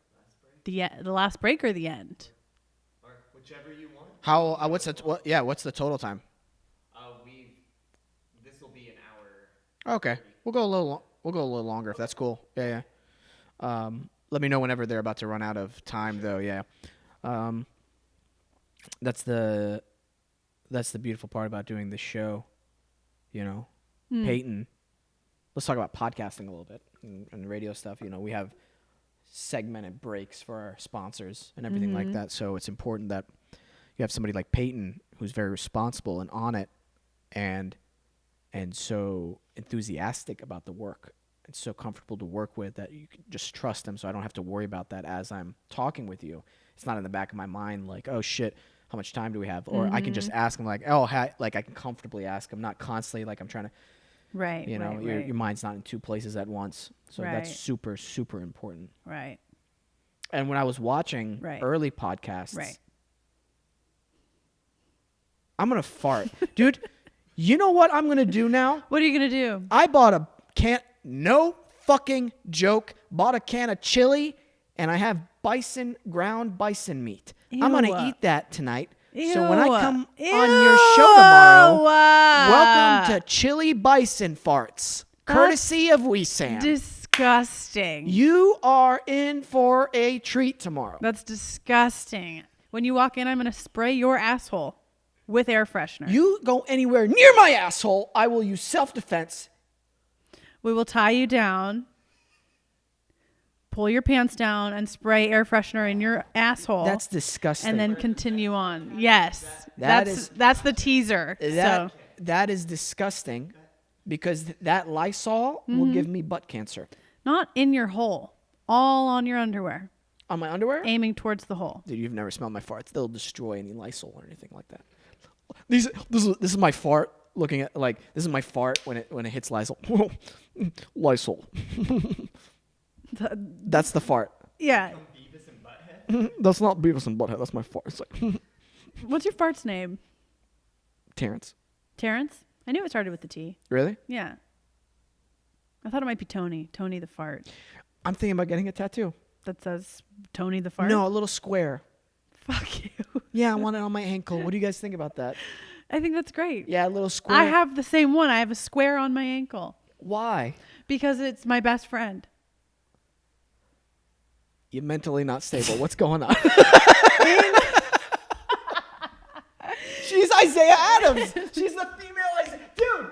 The last break or the end? Or whichever you want. How? What's the total time? This will be an hour. Okay, we'll go a little longer if that's cool. Yeah. Let me know whenever they're about to run out of time, though. Yeah. That's the beautiful part about doing this show. You know, Peyton. Let's talk about podcasting a little bit and radio stuff. You know, we have segmented breaks for our sponsors and everything like that. So it's important that you have somebody like Peyton who's very responsible and on it, and so enthusiastic about the work and so comfortable to work with that you can just trust him. So I don't have to worry about that as I'm talking with you. It's not in the back of my mind like, oh shit, how much time do we have? Or I can just ask him like, like I can comfortably ask him, not constantly like I'm trying to. Right. You know, your mind's not in two places at once. So that's super, super important. Right. And when I was watching early podcasts, I'm going to fart. Dude, you know what I'm going to do now? What are you going to do? I bought a can, no fucking joke, bought a can of chili, and I have ground bison meat. Ew. I'm going to eat that tonight. Ew. So when I come on your show tomorrow, welcome to Chili Bison Farts, courtesy of Wesam. Disgusting. You are in for a treat tomorrow. That's disgusting. When you walk in, I'm going to spray your asshole with air freshener. You go anywhere near my asshole, I will use self-defense. We will tie you down, pull your pants down, and spray air freshener in your asshole. That's disgusting. And then continue on. Yes. That's the teaser. That is disgusting because that Lysol will give me butt cancer. Not in your hole. All on your underwear. On my underwear? Aiming towards the hole. Dude, you've never smelled my farts. They'll destroy any Lysol or anything like that. This is my fart looking at this is my fart when it hits Lysol. Lysol. That's the fart. Yeah. Beavis and Butthead? That's not Beavis and Butthead. That's my fart. It's like What's your fart's name? Terrence. Terrence? I knew it started with the T. Really? Yeah. I thought it might be Tony. Tony the fart. I'm thinking about getting a tattoo. That says Tony the fart? No, a little square. Fuck you. Yeah, I want it on my ankle. What do you guys think about that? I think that's great. Yeah, a little square. I have the same one. I have a square on my ankle. Why? Because it's my best friend. You're mentally not stable. What's going on? She's Isaiah Adams. She's the female Isaiah. Dude,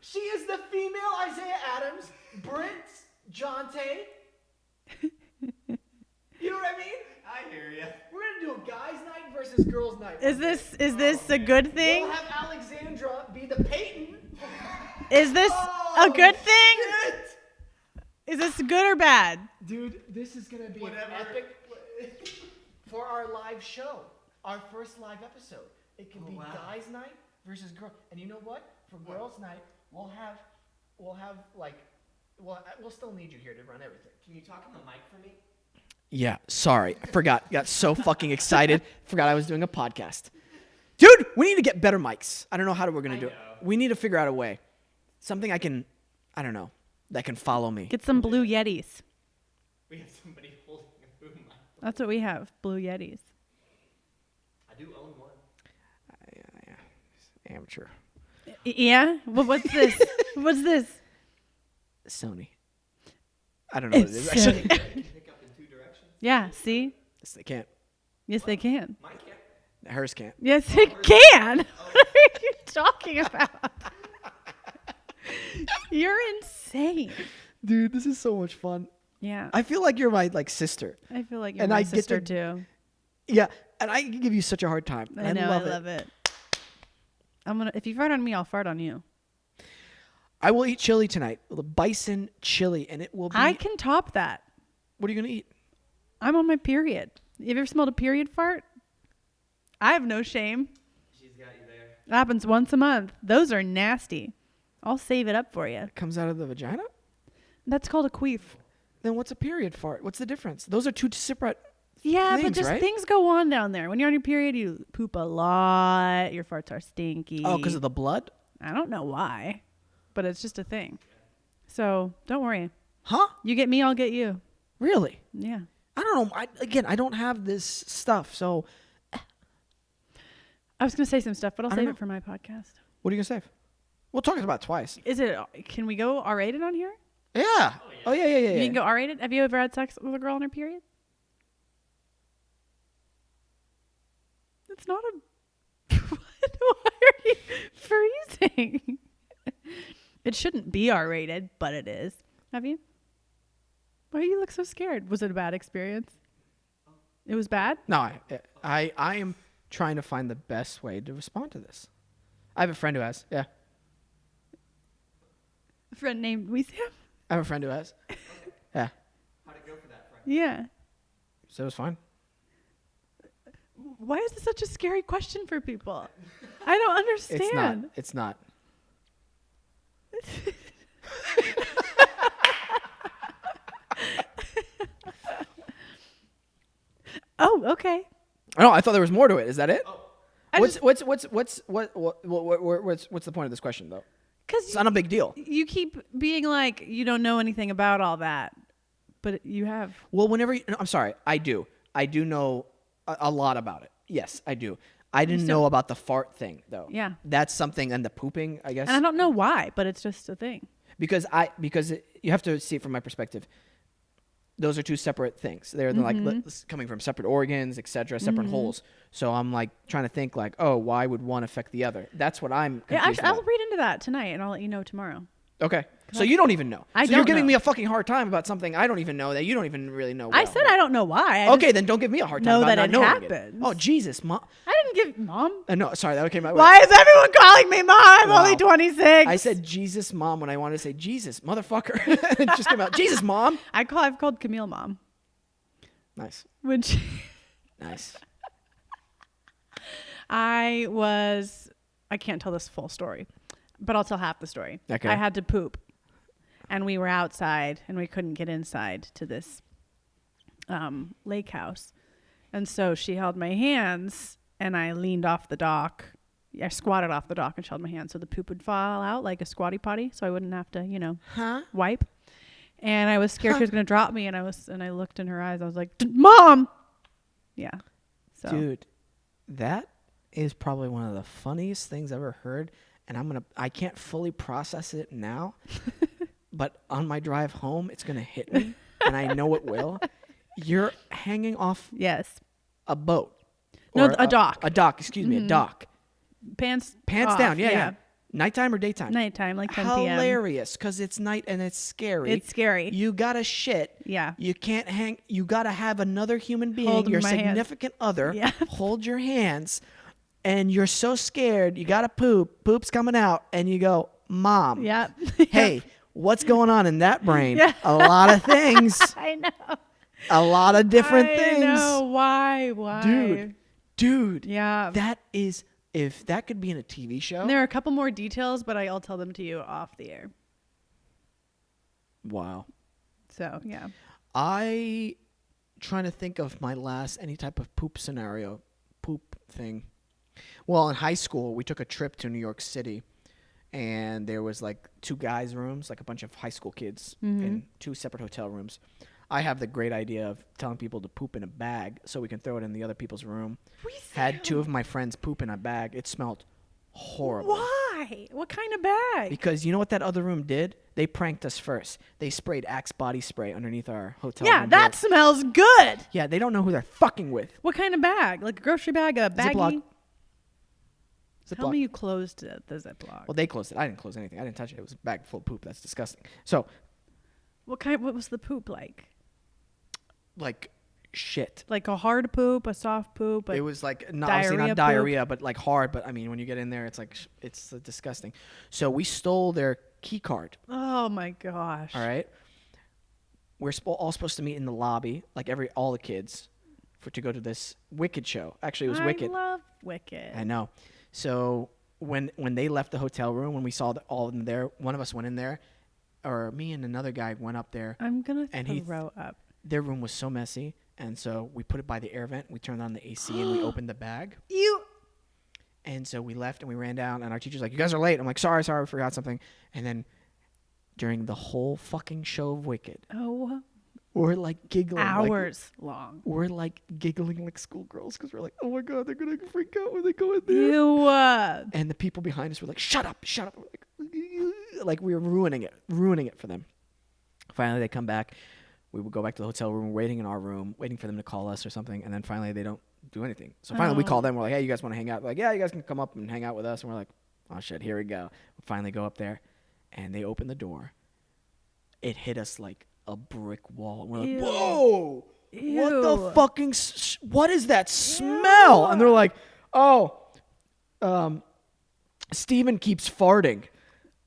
she is the female Isaiah Adams. Brent Jonte. You know what I mean? I hear you. We're going to do a guys' night versus girls' night. Is this a good thing? We'll have Alexandra be the Peyton. Is this a good thing? Shit. Is this good or bad? Dude, this is going to be an epic for our live show. Our first live episode. It can be guys' night versus girls. And you know what? For girls' night, we'll still need you here to run everything. Can you talk on the mic for me? Yeah, sorry. I forgot. Got so fucking excited. Forgot I was doing a podcast. Dude, we need to get better mics. I don't know how we're going to do it. We need to figure out a way. Something I don't know, that can follow me. Get some blue Yetis. We have somebody holding a boom mic. That's what we have, blue Yetis. I do own one. Yeah. Amateur. Yeah? What's this? What's this? Sony. I don't know what it is. Actually. Pick up in two directions? Yeah, see? Yes, they can't. Yes, they can. Mine can't. Hers can't. Yes, it can. What are you talking about? You're insane. Dude, this is so much fun. Yeah. I feel like you're my sister. I feel like you're and my I sister get too. Yeah, and I give you such a hard time. I know, I love it. If you fart on me, I'll fart on you. I will eat chili tonight. The bison chili, and it will be. I can top that. What are you gonna eat? I'm on my period. Have you ever smelled a period fart? I have no shame. She's got you there. It happens once a month. Those are nasty. I'll save it up for you. It comes out of the vagina? That's called a queef. Then what's a period fart? What's the difference? Those are two separate Yeah, things, but just right? things go on down there. When you're on your period, you poop a lot. Your farts are stinky. Oh, because of the blood? I don't know why, but it's just a thing. So don't worry. Huh? You get me, I'll get you. Really? Yeah. I don't know. I don't have this stuff, so I was going to say some stuff, but I'll I don't save know. it for my podcast. what are you gonna say? We'll talk about it twice. Is it? Can we go R-rated on here? Yeah. Oh yeah. You can go R-rated? Have you ever had sex with a girl on her period? It's not a... Why are you freezing? It shouldn't be R-rated, but it is. Have you? Why do you look so scared? Was it a bad experience? It was bad? No, I am trying to find the best way to respond to this. I have a friend who has. Yeah. A friend named Wesam? I have a friend who has. Yeah. How'd it go for that friend? Yeah. So it was fine. Why is this such a scary question for people? I don't understand. It's not. Oh, okay. No, I thought there was more to it. Is that it? I What's just- what's the point of this question though? Because It's not a big deal. you keep being like, you don't know anything about all that, but you have. Well, whenever I'm sorry, I do know a lot about it. Yes, I do. I didn't know about the fart thing though. Yeah. That's something, and the pooping, I guess. And I don't know why, but it's just a thing. Because you have to see it from my perspective. Those are two separate things. They're like coming from separate organs, etc., separate holes. So I'm like trying to think like, oh, why would one affect the other? That's what I'm confused Yeah, actually, I'll about. read into that tonight, and I'll let you know tomorrow. Okay. So you don't even know. I so you're don't giving know. me a fucking hard time about something I don't even know that you don't even really know. I well. said I don't know why. Okay, then don't give me a hard time know about that not it knowing happens. Oh, Jesus, Mom. I didn't give Mom. No, sorry, that came out. Why is everyone calling me Mom? I'm Wow. only 26. I said Jesus, Mom, when I wanted to say Jesus, motherfucker. It just came out. Jesus, Mom. I've called Camille Mom. Nice. Which Nice. I can't tell this full story, but I'll tell half the story. Okay. I had to poop, and we were outside, and we couldn't get inside to this lake house. And so she held my hands, and I leaned off the dock. I squatted off the dock and she held my hands so the poop would fall out like a squatty potty, so I wouldn't have to, wipe. And I was scared she was going to drop me, and I looked in her eyes. I was like, Mom! Yeah. So. Dude, that is probably one of the funniest things I've ever heard. And I can't fully process it now, but on my drive home, it's going to hit me, and I know it will. You're hanging off a boat. No, Or a dock. A dock, excuse me, a dock. Pants Pants off, down, yeah. Nighttime or daytime? Nighttime, like 10 p.m. Hilarious, because it's night and it's scary. It's scary. You gotta shit. Yeah. You can't hang. You gotta have another human being, Hold your my hand. significant other, Yeah. hold your hands, and you're so scared. You gotta poop. Poop's coming out, and you go, Mom. Yep. Hey, what's going on in that brain? Yeah. A lot of things. I know. A lot of different I things. know. Why? Dude. Yeah. That is. If that could be in a TV show. And there are a couple more details, but I'll tell them to you off the air. Wow. So, yeah. I trying to think of my last any type of poop scenario, poop thing. Well, in high school, we took a trip to New York City, and there was like 2 guys' rooms, like a bunch of high school kids in 2 separate hotel rooms. I have the great idea of telling people to poop in a bag so we can throw it in the other people's room. Had 2 of my friends poop in a bag. It smelled horrible. Why? What kind of bag? Because you know what that other room did? They pranked us first. They sprayed Axe body spray underneath our hotel Yeah, room that door. smells good. Yeah, they don't know who they're fucking with. What kind of bag? Like a grocery bag, a baggie? Ziploc. Tell me you closed the Ziploc. Well, they closed it. I didn't close anything. I didn't touch it. It was a bag full of poop. That's disgusting. So, What was the poop like? like, shit. Like a hard poop, a soft poop? It was like, obviously diarrhea not diarrhea, but like hard. But I mean, when you get in there, it's like, it's disgusting. So we stole their key card. Oh my gosh. All right. we're all supposed to meet in the lobby, like all the kids, to go to this Wicked show. Actually, it was Wicked. I love Wicked. I know. So when they left the hotel room, when we saw all of them there, one of us went in there, or me and another guy went up there. I'm gonna throw up. Their room was so messy, and so we put it by the air vent. We turned on the AC and we opened the bag. And so we left and we ran down, and our teacher's like, "You guys are late." I'm like, sorry, we forgot something. And then during the whole fucking show of Wicked, we're like giggling. Hours long. We're like giggling like schoolgirls because we're like, oh my God, they're going to freak out when they go in there. Ew. And the people behind us were like, shut up. We're like we were ruining it for them. Finally, they come back. We would go back to the hotel room, waiting in our room, waiting for them to call us or something. And then finally, they don't do anything. So finally, we call them. We're like, hey, you guys want to hang out? They're like, yeah, you guys can come up and hang out with us. And we're like, oh, shit, here we go. We finally go up there, and they open the door. It hit us like a brick wall. And we're like, whoa, what the fucking, what is that smell? And they're like, Steven keeps farting.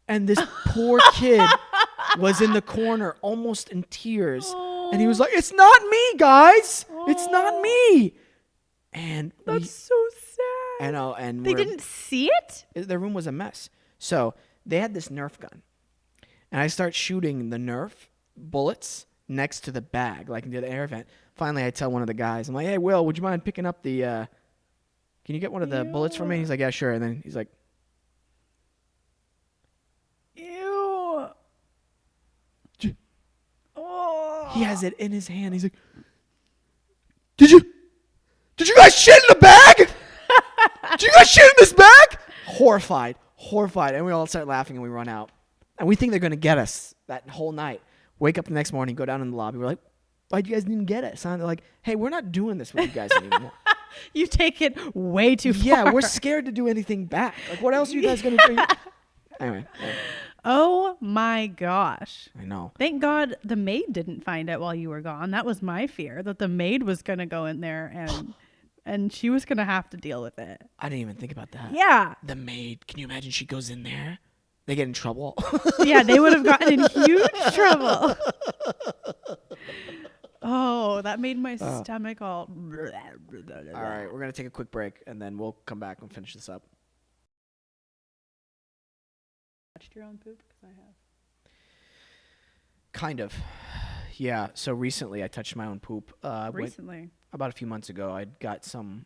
And this poor kid was in the corner almost in tears. And he was like, it's not me, guys. It's not me. And that's so sad. I know. And they didn't see it? Their room was a mess. So they had this Nerf gun. And I start shooting the Nerf bullets next to the bag, like near the air vent. Finally, I tell one of the guys, I'm like, hey, Will, would you mind picking up the, can you get one of the bullets for me? He's like, yeah, sure. And then he's like, ew. He has it in his hand. He's like, did you guys shit in the bag? Did you guys shit in this bag? Horrified. And we all start laughing and we run out. And we think they're going to get us that whole night. Wake up the next morning, go down in the lobby. We're like, why'd you guys didn't get us? And they're like, hey, we're not doing this with you guys anymore. You take it way too far. Yeah, we're scared to do anything back. Like, what else are you guys going to do? Anyway. Oh, my gosh. I know. Thank God the maid didn't find it while you were gone. That was my fear, that the maid was going to go in there and she was going to have to deal with it. I didn't even think about that. Yeah. The maid. Can you imagine she goes in there? They get in trouble. Yeah, they would have gotten in huge trouble. Oh, that made my stomach all... All right, we're going to take a quick break, and then we'll come back and finish this up. Touched your own poop? Because I have. Kind of. Yeah, so recently I touched my own poop. Recently? About a few months ago, I got some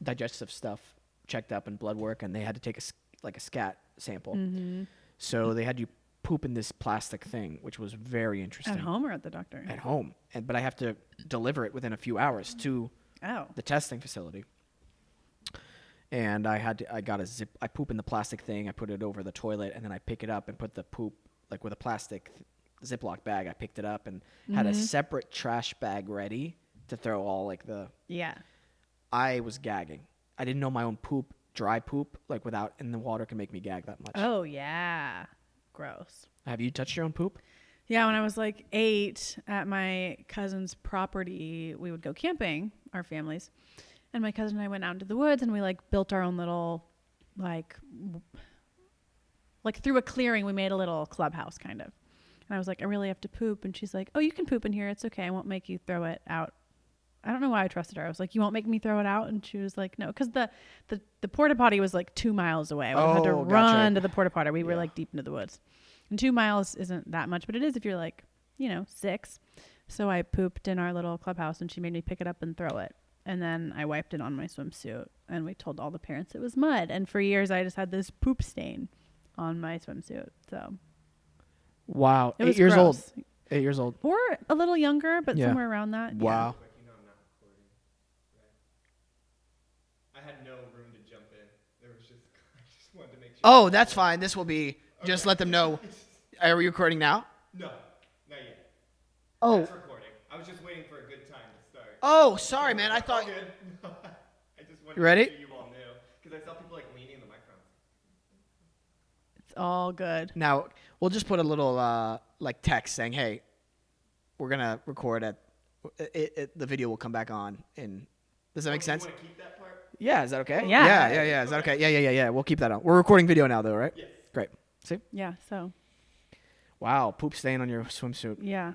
digestive stuff checked up and blood work, and they had to take a scat sample. Mm-hmm. So they had you poop in this plastic thing, which was very interesting. At home or at the doctor? At home. But I have to deliver it within a few hours to the testing facility. And I poop in the plastic thing, I put it over the toilet, and then I pick it up and put the poop, like with a plastic Ziploc bag, I picked it up and had a separate trash bag ready to throw all like the... Yeah. I was gagging. I didn't know my own poop, dry poop, like without in the water can make me gag that much. Oh, yeah. Gross. Have you touched your own poop? Yeah, when I was like 8 at my cousin's property, we would go camping, our families. And my cousin and I went out into the woods and we like built our own little, like through a clearing, we made a little clubhouse kind of. And I was like, I really have to poop. And she's like, oh, you can poop in here. It's okay. I won't make you throw it out. I don't know why I trusted her. I was like, you won't make me throw it out? And she was like, no, because the porta potty was like 2 miles away. I had to run to the porta potty. We were like deep into the woods. And 2 miles isn't that much, but it is if you're like, 6. So I pooped in our little clubhouse and she made me pick it up and throw it. And then I wiped it on my swimsuit and we told all the parents it was mud. And for years I just had this poop stain on my swimsuit. So. Wow. It was 8 years gross. old. 8 years old. Or a little younger, but somewhere around that. Wow. Yeah. I had no room to jump in. There was just, I just wanted to make sure. Oh, that's fine. This will be, just let them know. Are we recording now? No, not yet. Oh. That's recording. I was just waiting for a good time to start. Oh, sorry, man. I thought. Good. I just wanted You ready? to make sure you all knew. Because I saw people like leaning in the microphone. It's all good. Now, we'll just put a little text saying, hey, we're going to record the video will come back on. Does that make sense? You want to keep that part? Yeah, is that okay? Yeah. Yeah. Is that okay? Yeah. We'll keep that on. We're recording video now, though, right? Yes. Great. See? Yeah, so. Wow, poop stain on your swimsuit. Yeah.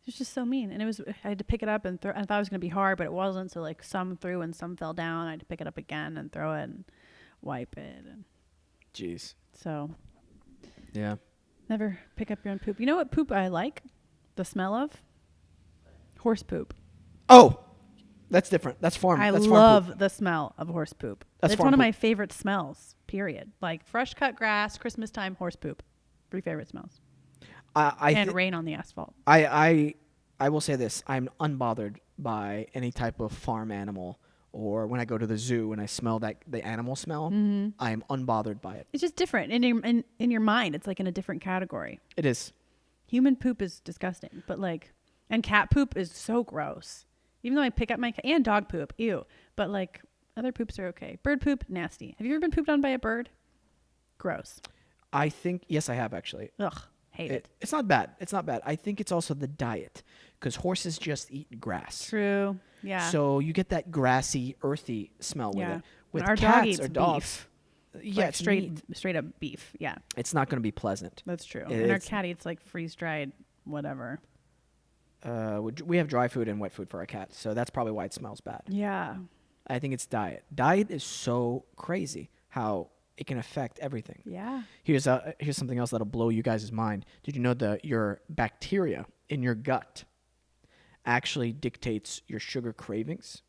It's just so mean. And I had to pick it up and throw. I thought it was going to be hard, but it wasn't. So like some threw and some fell down. I had to pick it up again and throw it and wipe it. And Jeez. so Yeah. never pick up your own poop. You know what poop I like? The smell of? Horse poop. Oh, that's different. That's farm. I that's love farm poop. the smell of horse poop. That's It's farm one of poop. my favorite smells, period. Like fresh cut grass, Christmas time, horse poop. 3 favorite smells. And rain on the asphalt. I will say this. I'm unbothered by any type of farm animal, or when I go to the zoo and I smell the animal smell, I am unbothered by it. It's just different. In your mind, it's like in a different category. It is. Human poop is disgusting, but like, and cat poop is so gross. Even though I pick up and dog poop, ew. But like, other poops are okay. Bird poop, nasty. Have you ever been pooped on by a bird? Gross. I think, yes, I have actually. Ugh, hate it. It's not bad. It's not bad. I think it's also the diet, because horses just eat grass. True. Yeah. So you get that grassy, earthy smell with Yeah. it. With Our cats dog eats or dogs, beef. yeah, Like straight up beef. Yeah. it's not going to be pleasant. That's true. It- And our it's- cat eats like freeze dried whatever. We have dry food and wet food for our cat, so that's probably why it smells bad. Yeah. I think it's diet. Diet is so crazy how it can affect everything. Yeah. Here's something else that'll blow you guys' mind. Did you know that your bacteria in your gut actually dictates your sugar cravings?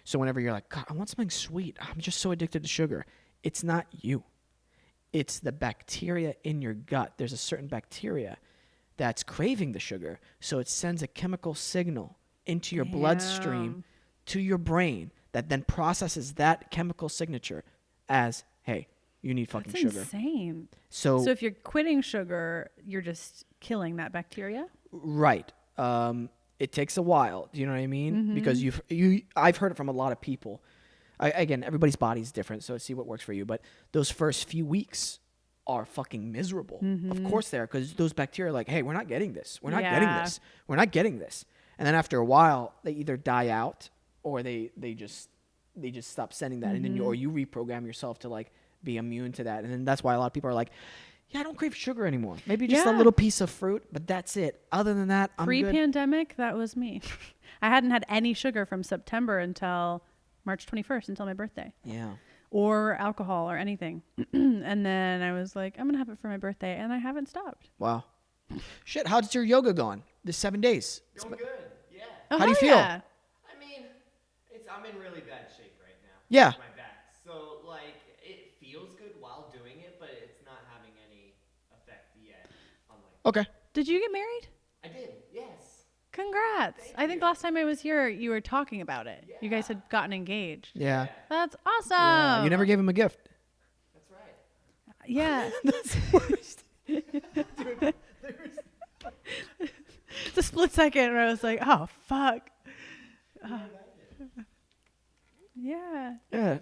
So whenever you're like, God, I want something sweet, I'm just so addicted to sugar, it's not you. It's the bacteria in your gut. There's a certain bacteria that's craving the sugar, so it sends a chemical signal into your bloodstream to your brain that then processes that chemical signature as, hey, you need fucking That's sugar. insane. So if you're quitting sugar, you're just killing that bacteria? right. It takes a while. Do you know what I mean? Because I've heard it from a lot of people. Again, everybody's body's different, so see what works for you. But those first few weeks are fucking miserable. Of course they are, because those bacteria are like, hey, we're not getting this. We're not getting Yeah. this. We're not getting this. And then after a while, they either die out or they just stop sending that, and then or you reprogram yourself to like be immune to that. And then that's why a lot of people are like, yeah, I don't crave sugar anymore. Maybe just a Yeah. little piece of fruit, but that's it. Other than that, I'm good. Pre-pandemic, that was me. I hadn't had any sugar from September until March 21st, until my birthday. Yeah. Or alcohol or anything. And then I was like, I'm going to have it for my birthday. And I haven't stopped. Wow. Shit, how's your yoga going? The 7 days. Going good. Yeah. Oh, How do you hell feel? yeah. I mean, I'm in really bad shape right now. Yeah. with my back. So like it feels good while doing it, but it's not having any effect yet on like. Okay. Did you get married? I did. Yes. Congrats. I think last time I was here, you were talking about it. You guys had gotten engaged. Yeah. That's awesome. Yeah. You never gave him a gift. That's right. Yeah. That's the worst. It's a split second where I was like, oh, fuck. Yeah. Yeah.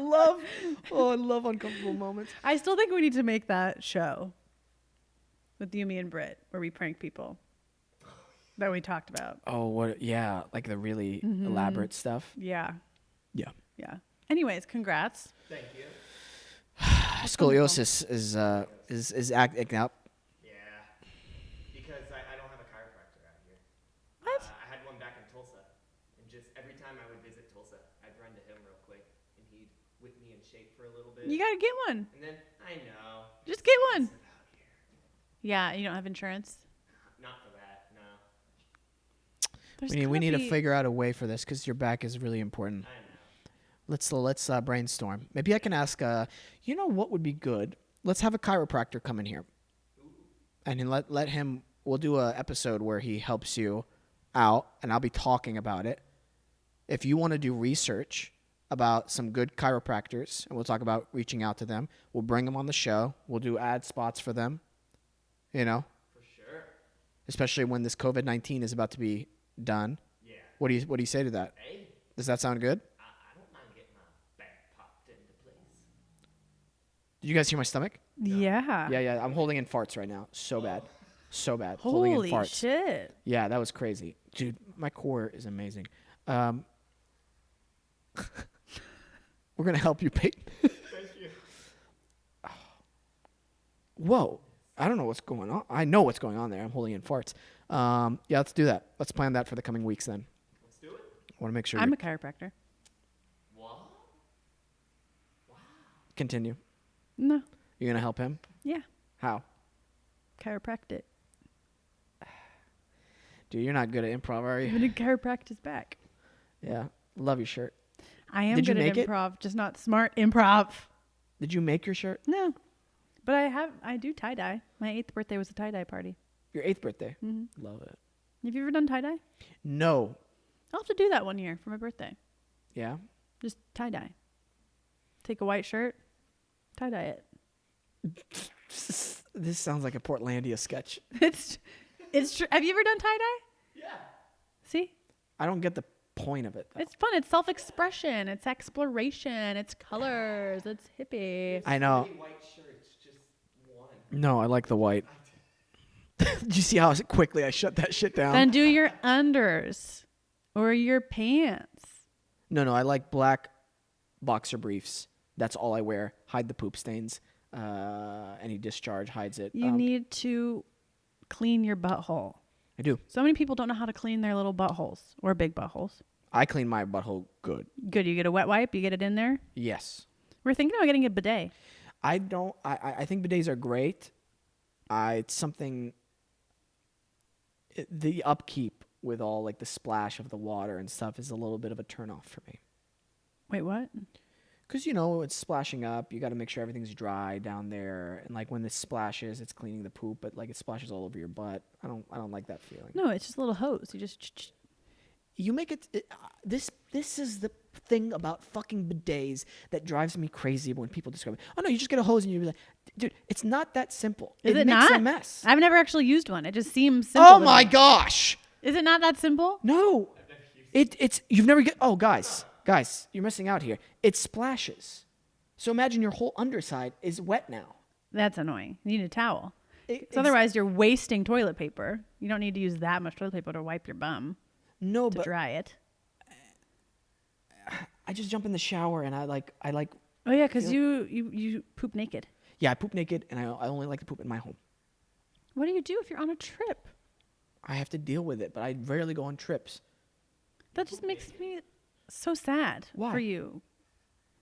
I love uncomfortable moments. I still think we need to make that show with you, me, and Britt, where we prank people that we talked about. Oh, what? Yeah, like the really elaborate stuff. Yeah. Yeah. Yeah. Anyways, congrats. Thank you. Scoliosis is acting up. Yeah. Because I don't have a chiropractor out here. What? I had one back in Tulsa, and just every time I would visit Tulsa, I'd run to him real quick, and he'd whip me in shape for a little bit. You got to get one. And then I know. Just get one. It's out here. Yeah. You don't have insurance? Not for that. No. We need to figure out a way for this, because your back is really important. I know. Let's brainstorm. Maybe I can ask. You know what would be good? Let's have a chiropractor come in here, and then let him. We'll do a episode where he helps you out, and I'll be talking about it. If you want to do research about some good chiropractors, and we'll talk about reaching out to them, we'll bring them on the show. We'll do ad spots for them. You know, For sure. especially when this COVID-19 is about to be done. Yeah. What do you say to that? Hey, Does that sound good? I don't mind getting my back popped into place. Did you guys hear my stomach? Yeah. Yeah. I'm holding in farts right now. So bad. Holding Holy in farts. shit. Yeah, that was crazy. Dude, my core is amazing. We're going to help you, Peyton. Thank you. Whoa. I don't know what's going on. I know what's going on there. I'm holding in farts. Yeah, let's do that. Let's plan that for the coming weeks then. Let's do it. I want to make sure. I'm a chiropractor. What? Continue. No. You're going to help him? Yeah. How? Chiropractic. Dude, you're not good at improv, are I'm you? going to chiropractic his back. Yeah. Love your shirt. I am Did you good at make it? improv, just not smart improv. Did you make your shirt? No. But I do tie-dye. My 8th birthday was a tie-dye party. Your 8th birthday? Mm-hmm. Love it. Have you ever done tie-dye? No. I'll have to do that one year for my birthday. Yeah? Just tie-dye. Take a white shirt, tie-dye it. This sounds like a Portlandia sketch. It's true. Have you ever done tie-dye? Yeah. See? I don't get the point of it. It's fun. It's self-expression. It's exploration. It's colors. It's hippie. I know. White shirts, just one. No, I like the white. Did you see how quickly I shut that shit down? Then do your unders or your pants. No, I like black boxer briefs. That's all I wear. Hide the poop stains. Any discharge hides it. You need to clean your butthole. I do. So many people don't know how to clean their little buttholes or big buttholes. I clean my butthole good. Good. You get a wet wipe. You get it in there. Yes. We're thinking about getting a bidet. I think bidets are great. It's something. The upkeep with all like the splash of the water and stuff is a little bit of a turnoff for me. Wait, what? Because it's splashing up. You got to make sure everything's dry down there, and like when this splashes, it's cleaning the poop, but like it splashes all over your butt. I don't like that feeling. No, it's just a little hose. You just. You make it. This is the thing about fucking bidets that drives me crazy when people describe it. Oh no, you just get a hose and you be like, dude, it's not that simple. Is it makes not? a mess. I've never actually used one. It just seems simple. Oh my gosh! Is it not that simple? No, it's you've never get. Oh guys, you're missing out here. It splashes. So imagine your whole underside is wet now. That's annoying. You need a towel. Otherwise, you're wasting toilet paper. You don't need to use that much toilet paper to wipe your bum. No, to dry it. I just jump in the shower and I like. Oh yeah, because you poop naked. Yeah, I poop naked, and I only like to poop in my home. What do you do if you're on a trip? I have to deal with it, but I rarely go on trips. That just makes me so sad Why? for you.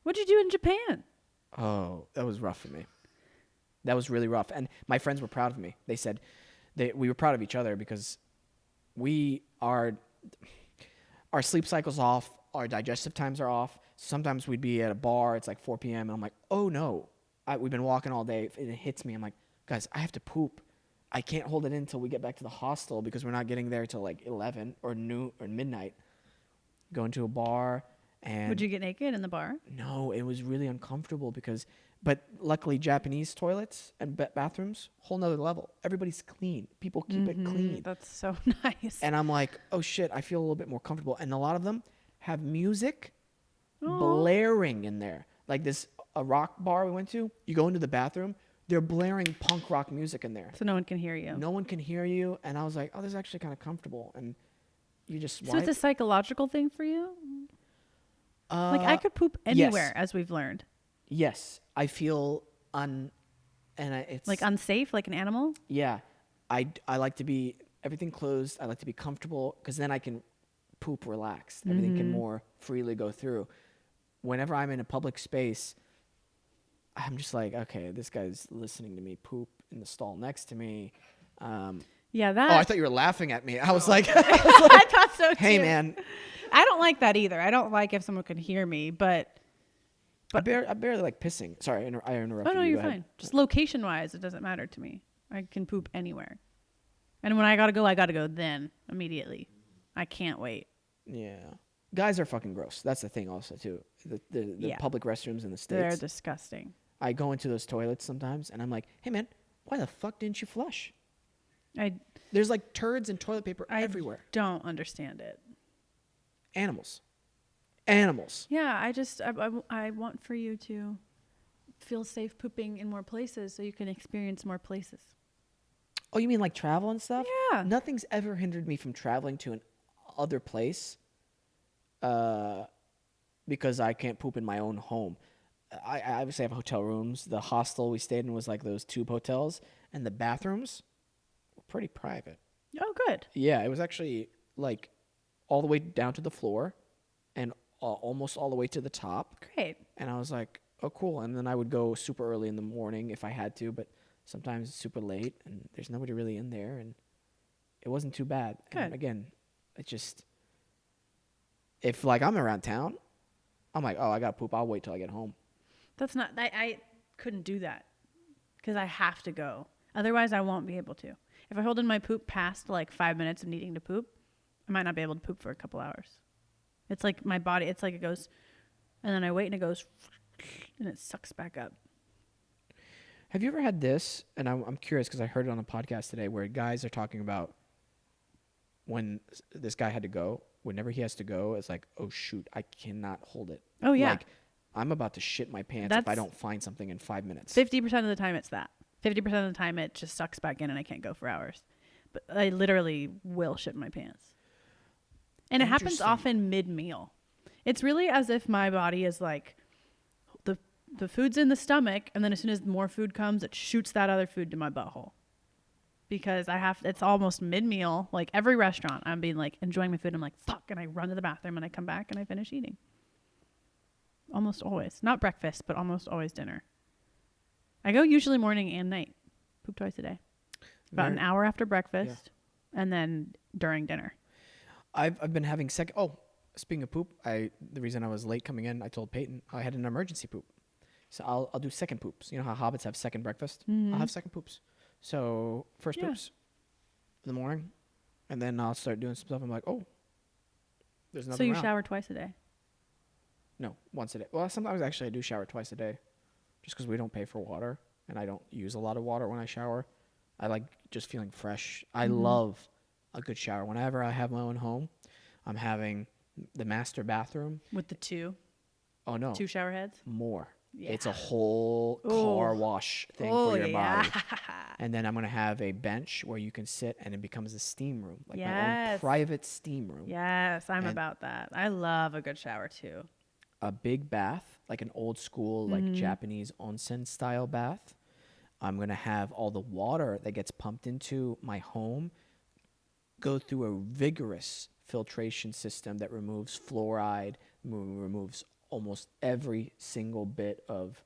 What'd you do in Japan? Oh, that was rough for me. That was really rough, and my friends were proud of me. They said we were proud of each other because our sleep cycle's off, our digestive times are off. Sometimes we'd be at a bar, it's like 4 p.m., and I'm like, oh no, we've been walking all day, and it hits me. I'm like, guys, I have to poop. I can't hold it in until we get back to the hostel because we're not getting there till like 11 or noon or midnight. Going to a bar, and Would you get naked in the bar? no, it was really uncomfortable but luckily Japanese toilets and bathrooms, whole nother level. Everybody's clean. People keep it clean. That's so nice. And I'm like, oh shit, I feel a little bit more comfortable. And a lot of them have music blaring in there. Like a rock bar we went to, you go into the bathroom, they're blaring punk rock music in there. So no one can hear you. No one can hear you. And I was like, oh, this is actually kind of comfortable. And you just So it's a psychological thing for you? Like I could poop anywhere, yes. as we've learned. Yes, I feel it's like unsafe, like an animal. Yeah, I like to be everything closed. I like to be comfortable because then I can poop relaxed. Everything can more freely go through. Whenever I'm in a public space, I'm just like, okay, this guy's listening to me poop in the stall next to me. Yeah, that. Oh, I thought you were laughing at me. I was like, I thought so too. Hey, man. I don't like that either. I don't like if someone could hear me, but I barely like pissing. Sorry, I interrupted you. Oh no, you're Go ahead. fine. Just location-wise, it doesn't matter to me. I can poop anywhere, and when I gotta go then immediately. I can't wait. Yeah, guys are fucking gross. That's the thing, also too. The public restrooms in the States. They're disgusting. I go into those toilets sometimes, and I'm like, hey man, why the fuck didn't you flush? There's like turds and toilet paper everywhere. Don't understand it. Animals. Yeah, I want for you to feel safe pooping in more places so you can experience more places. Oh, you mean like travel and stuff? Yeah. Nothing's ever hindered me from traveling to an other place because I can't poop in my own home. I obviously have hotel rooms. The hostel we stayed in was like those tube hotels, and the bathrooms were pretty private. Oh, good. Yeah, it was actually like all the way down to the floor and almost all the way to the top. Great. And I was like, oh, cool. And then I would go super early in the morning if I had to, but sometimes it's super late and there's nobody really in there. And it wasn't too bad. Good. And again, it just, if like I'm around town, I'm like, oh, I got to poop. I'll wait till I get home. That's not, I couldn't do that because I have to go. Otherwise, I won't be able to. If I hold in my poop past like 5 minutes of needing to poop, I might not be able to poop for a couple hours. It's like my body, it's like it goes, and then I wait and it goes, and it sucks back up. Have you ever had this? And I'm curious because I heard it on a podcast today where guys are talking about when this guy had to go. Whenever he has to go, it's like, oh, shoot, I cannot hold it. Oh, yeah. Like, I'm about to shit my pants if I don't find something in 5 minutes. 50% of the time it's that. 50% of the time it just sucks back in and I can't go for hours. But I literally will shit my pants. And it happens often mid-meal. It's really as if my body is like, the food's in the stomach, and then as soon as more food comes, it shoots that other food to my butthole. Because it's almost mid-meal. Like every restaurant, I'm being like enjoying my food. I'm like, fuck. And I run to the bathroom and I come back and I finish eating. Almost always. Not breakfast, but almost always dinner. I go usually morning and night. Poop twice a day. About an hour after breakfast and then during dinner. I've been having speaking of poop, the reason I was late coming in, I told Peyton I had an emergency poop. So I'll do second poops. You know how hobbits have second breakfast? Mm-hmm. I'll have second poops. So first poops in the morning, and then I'll start doing some stuff. I'm like, oh, there's nothing. So you around. shower twice a day? No, once a day. Well, sometimes actually I do shower twice a day, just because we don't pay for water, and I don't use a lot of water when I shower. I like just feeling fresh. I love a good shower. Whenever I have my own home, I'm having the master bathroom. With the two? Oh, no. 2 shower heads? More. Yeah. It's a whole car wash thing for your body. And then I'm going to have a bench where you can sit and it becomes a steam room. Like my own private steam room. Yes, I'm about that. I love a good shower too. A big bath, like an old school, like Japanese onsen style bath. I'm going to have all the water that gets pumped into my home go through a vigorous filtration system that removes fluoride, removes almost every single bit of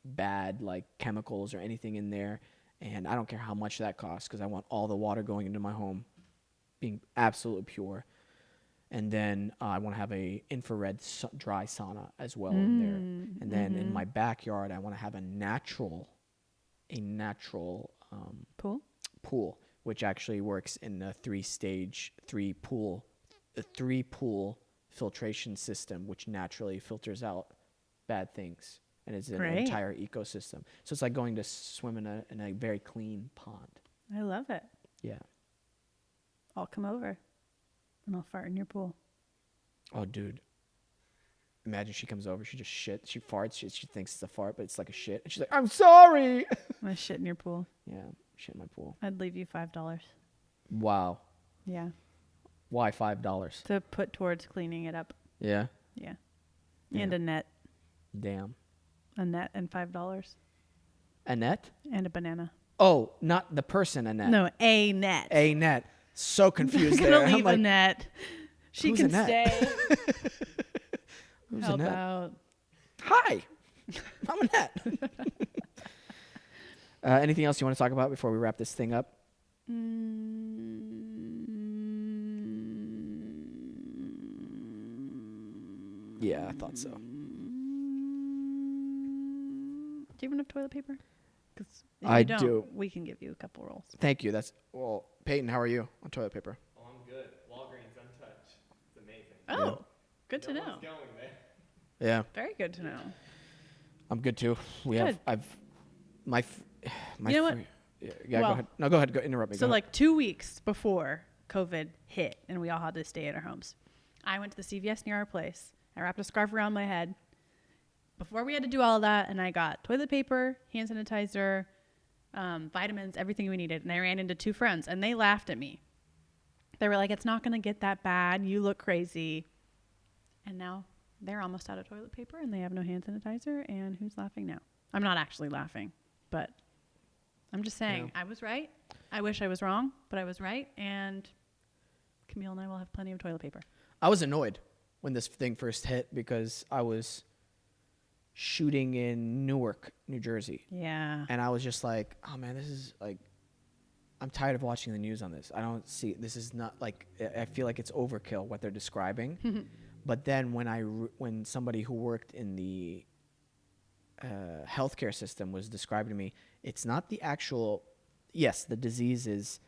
bad like chemicals or anything in there. And I don't care how much that costs because I want all the water going into my home being absolutely pure. And then I want to have a infrared dry sauna as well in there. And then in my backyard, I want to have a natural pool, which actually works in a 3 pool filtration system, which naturally filters out bad things. And it's an entire ecosystem. So it's like going to swim in a very clean pond. I love it. Yeah. I'll come over and I'll fart in your pool. Oh, dude. Imagine she comes over, she just shit. She farts, she thinks it's a fart, but it's like a shit. And she's like, I'm sorry. I'm going to shit in your pool. Yeah, shit in my pool. I'd leave you $5. Wow. Yeah. Why $5? To put towards cleaning it up. Yeah? Yeah. And a net. Damn. A net and $5. A net? And a banana. Oh, not the person Annette. No, a net. A net. So confused I'm there. gonna leave I'm like, Annette. She can stay. Who's How Annette? about? Hi. I'm Annette. Anything else you want to talk about before we wrap this thing up? Yeah, I thought so. Do you have enough toilet paper? Because if I you don't, do. we can give you a couple rolls. Thank you. Well, Peyton, how are you on toilet paper? Oh, I'm good. Walgreens untouched. It's amazing. Oh, good to know. One's going there. Yeah. Very good to know. I'm good too. You know what? Yeah, Well, go ahead. No, go ahead. Interrupt me. So Go like 2 weeks before COVID hit and we all had to stay at our homes, I went to the CVS near our place. I wrapped a scarf around my head before we had to do all of that, and I got toilet paper, hand sanitizer, vitamins, everything we needed. And I ran into 2 friends, and they laughed at me. They were like, "It's not going to get that bad. You look crazy." And now they're almost out of toilet paper and they have no hand sanitizer. And who's laughing now? I'm not actually laughing, but I'm just saying I was right. I wish I was wrong, but I was right. And Camille and I will have plenty of toilet paper. I was annoyed when this thing first hit because I was shooting in Newark, New Jersey. Yeah. And I was just like, oh man, this is like, I'm tired of watching the news on this. I don't see, this is not like, I feel like it's overkill what they're describing. But then when somebody who worked in the healthcare system was describing to me, it's not the actual, yes, the disease is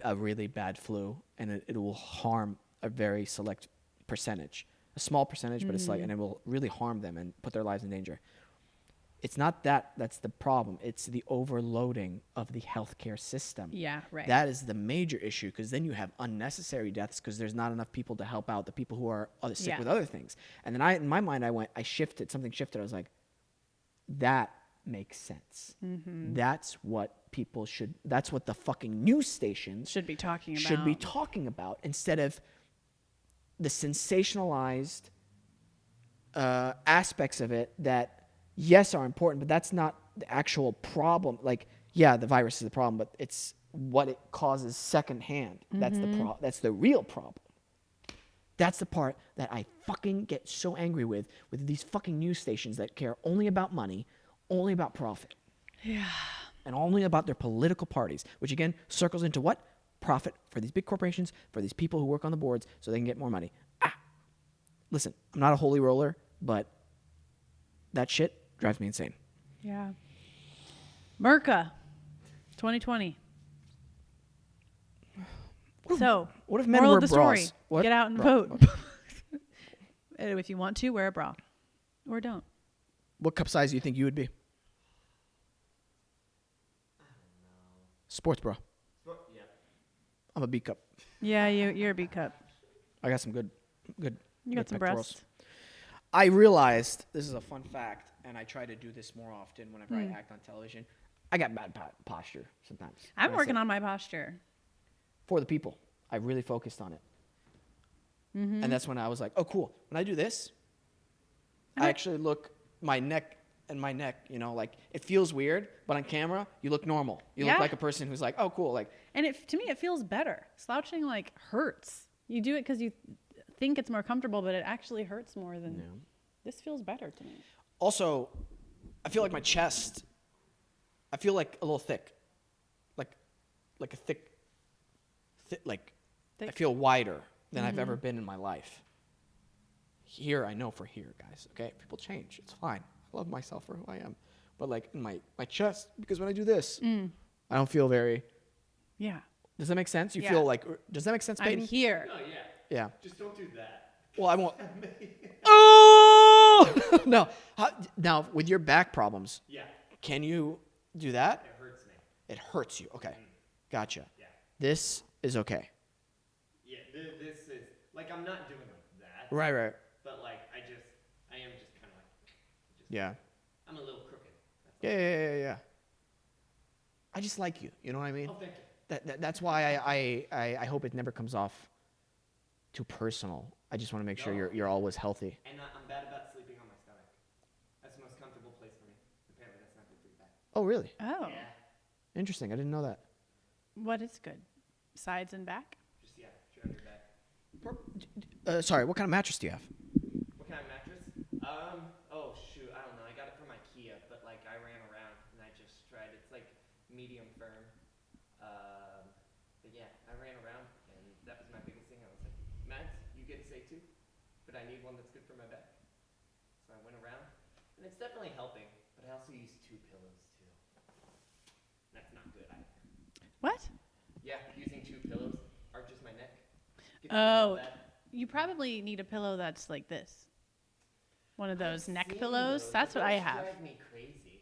a really bad flu and it will harm a very select percentage, a small percentage, but it's like, and it will really harm them and put their lives in danger. It's not that's the problem. It's the overloading of the healthcare system. Yeah, right. That is the major issue because then you have unnecessary deaths because there's not enough people to help out the people who are sick with other things. And then in my mind, something shifted. I was like, that makes sense. Mm-hmm. That's what the fucking news stations should be talking about instead of the sensationalized aspects of it that, yes, are important, but that's not the actual problem. Like, yeah, the virus is the problem, but it's what it causes secondhand. Mm-hmm. That's the real problem. That's the part that I fucking get so angry with these fucking news stations that care only about money, only about profit. Yeah. And only about their political parties, which again circles into what? Profit for these big corporations, for these people who work on the boards so they can get more money. Listen, I'm not a holy roller, but that shit drives me insane. Yeah. Merca, 2020. What if men moral wear of the story, bras? What? get out and Bra. vote. If you want to, wear a bra. Or don't. What cup size do you think you would be? Sports bra. Yeah. I'm a B cup. Yeah, you're a B cup. I got some good. You got some pectorals. breasts. I realized, this is a fun fact, and I try to do this more often whenever I act on television. I got bad posture sometimes. I'm working on my posture. For the people. I really focused on it. Mm-hmm. And that's when I was like, oh, cool. When I do this, I actually look my neck, like it feels weird, but on camera, you look normal. You look like a person who's like, oh, cool. Like, and to me, it feels better. Slouching like hurts. You do it because you think it's more comfortable, but it actually hurts more than this feels better to me. Also, I feel like my chest, I feel like a little thick, like a thick. I feel wider than I've ever been in my life. Here, I know for here, guys. Okay, people change. It's fine. I love myself for who I am, but like in my chest, because when I do this, I don't feel very. Yeah. Does that make sense? You feel like? Does that make sense, Peyton? I'm here. Oh yeah. Yeah. Just don't do that. Well, I won't. Oh no! Now with your back problems, can you do that? It hurts me. It hurts you. Okay, gotcha. Yeah. This is okay. Yeah, this is like I'm not doing like that. Right. But like I am just kind of like. Yeah. I'm a little crooked. Yeah. I just like you. You know what I mean? Oh, thank you. That's why I hope it never comes off too personal. I just want to make sure you're always healthy. And I'm bad about sleeping on my stomach. That's the most comfortable place for me. Apparently, that's not good for your back. Oh, really? Oh. Yeah. Interesting. I didn't know that. What is good? Sides and back? Just straight on your back. Sorry. What kind of mattress do you have? What kind of mattress? Oh shoot, I don't know. I got it from IKEA, but like I ran around and I just tried. It's like medium firm. But yeah, I ran around and that was my biggest thing. I was like, Max, you get to say too, but I need one that's good for my back. So I went around, and it's definitely helping. But I also use 2 pillows too. That's not good either. What? Yeah, using 2 pillows arches my neck. You probably need a pillow that's like this. One of those neck pillows. That's what I have. Drive me crazy.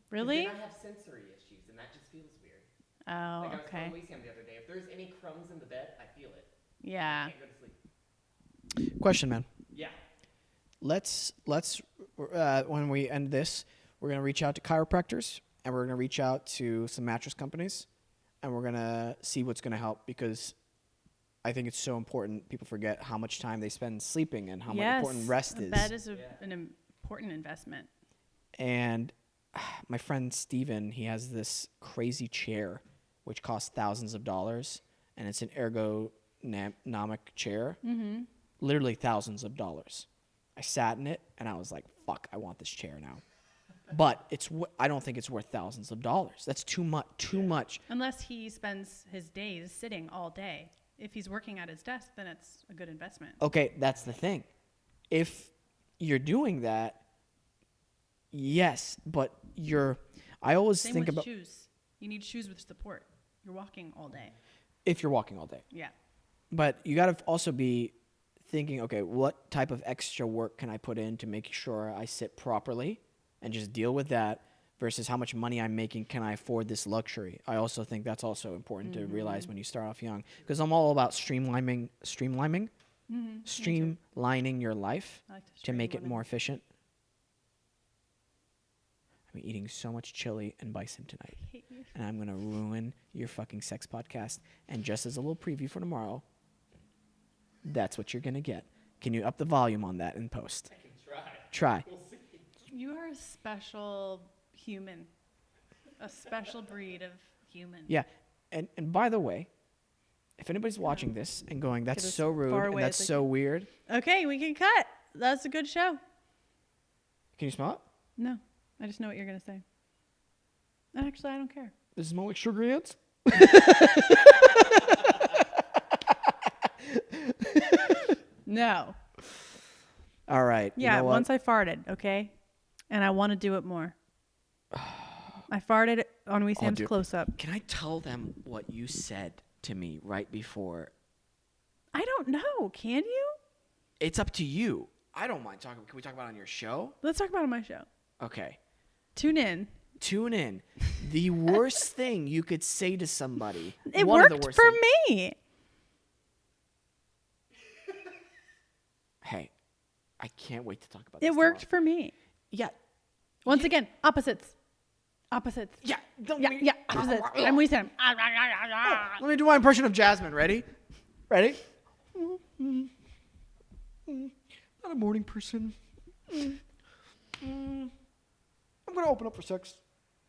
Really? Then I have sensory issues, and that just feels weird. Oh, like I was okay. telling Wesam the other day, if there's any crumbs in the bed, I feel it. Yeah. I can't go to sleep. Question, man. Yeah. Let's when we end this, we're gonna reach out to chiropractors and we're gonna reach out to some mattress companies, and we're gonna see what's gonna help because I think it's so important. People forget how much time they spend sleeping and how much Yes, important rest is. That is an important investment. And my friend Steven, he has this crazy chair which costs thousands of dollars, and it's an ergonomic chair. Mm-hmm. Literally thousands of dollars. I sat in it, and I was like, fuck, I want this chair now. But I don't think it's worth thousands of dollars. That's too much. Unless he spends his days sitting all day. If he's working at his desk, then it's a good investment. Okay, that's the thing. If you're doing that, yes, but I always Same think with about shoes. You need shoes with support. You're walking all day. if you're walking all day. Yeah. But you got to also be thinking, okay, what type of extra work can I put in to make sure I sit properly and just deal with that versus how much money I'm making, can I afford this luxury? I also think that's also important to realize when you start off young, because I'm all about streamlining your life to make it more efficient. I'm eating so much chili and bison tonight, and I'm going to ruin your fucking sex podcast. And just as a little preview for tomorrow, that's what you're going to get. Can you up the volume on that in post? I can try. Try. We'll see. You are a special human. A special breed of human. Yeah. And by the way, if anybody's watching this and going, that's Get as so rude far and away that's as I so weird. Okay, we can cut. That's a good show. Can you smell it? No, I just know what you're going to say. And actually, I don't care. Does it smell like sugar ants? No. All right. Yeah, you know what? once I farted, okay? And I want to do it more. I farted on Wesam's close-up. Can I tell them what you said to me right before? I don't know. Can you? It's up to you. I don't mind talking. Can we talk about it on your show? Let's talk about it on my show. Okay. Tune in. Tune in. The worst thing you could say to somebody. It one of the worked worst for things- me. Hey, I can't wait to talk about this. It worked for me. Yeah. Once again, opposites. Opposites. Yeah. Yeah, opposites. I'm Wesam. Let me do my impression of Jasmine. Ready? Ready? Not a morning person. I'm going to open up for sex,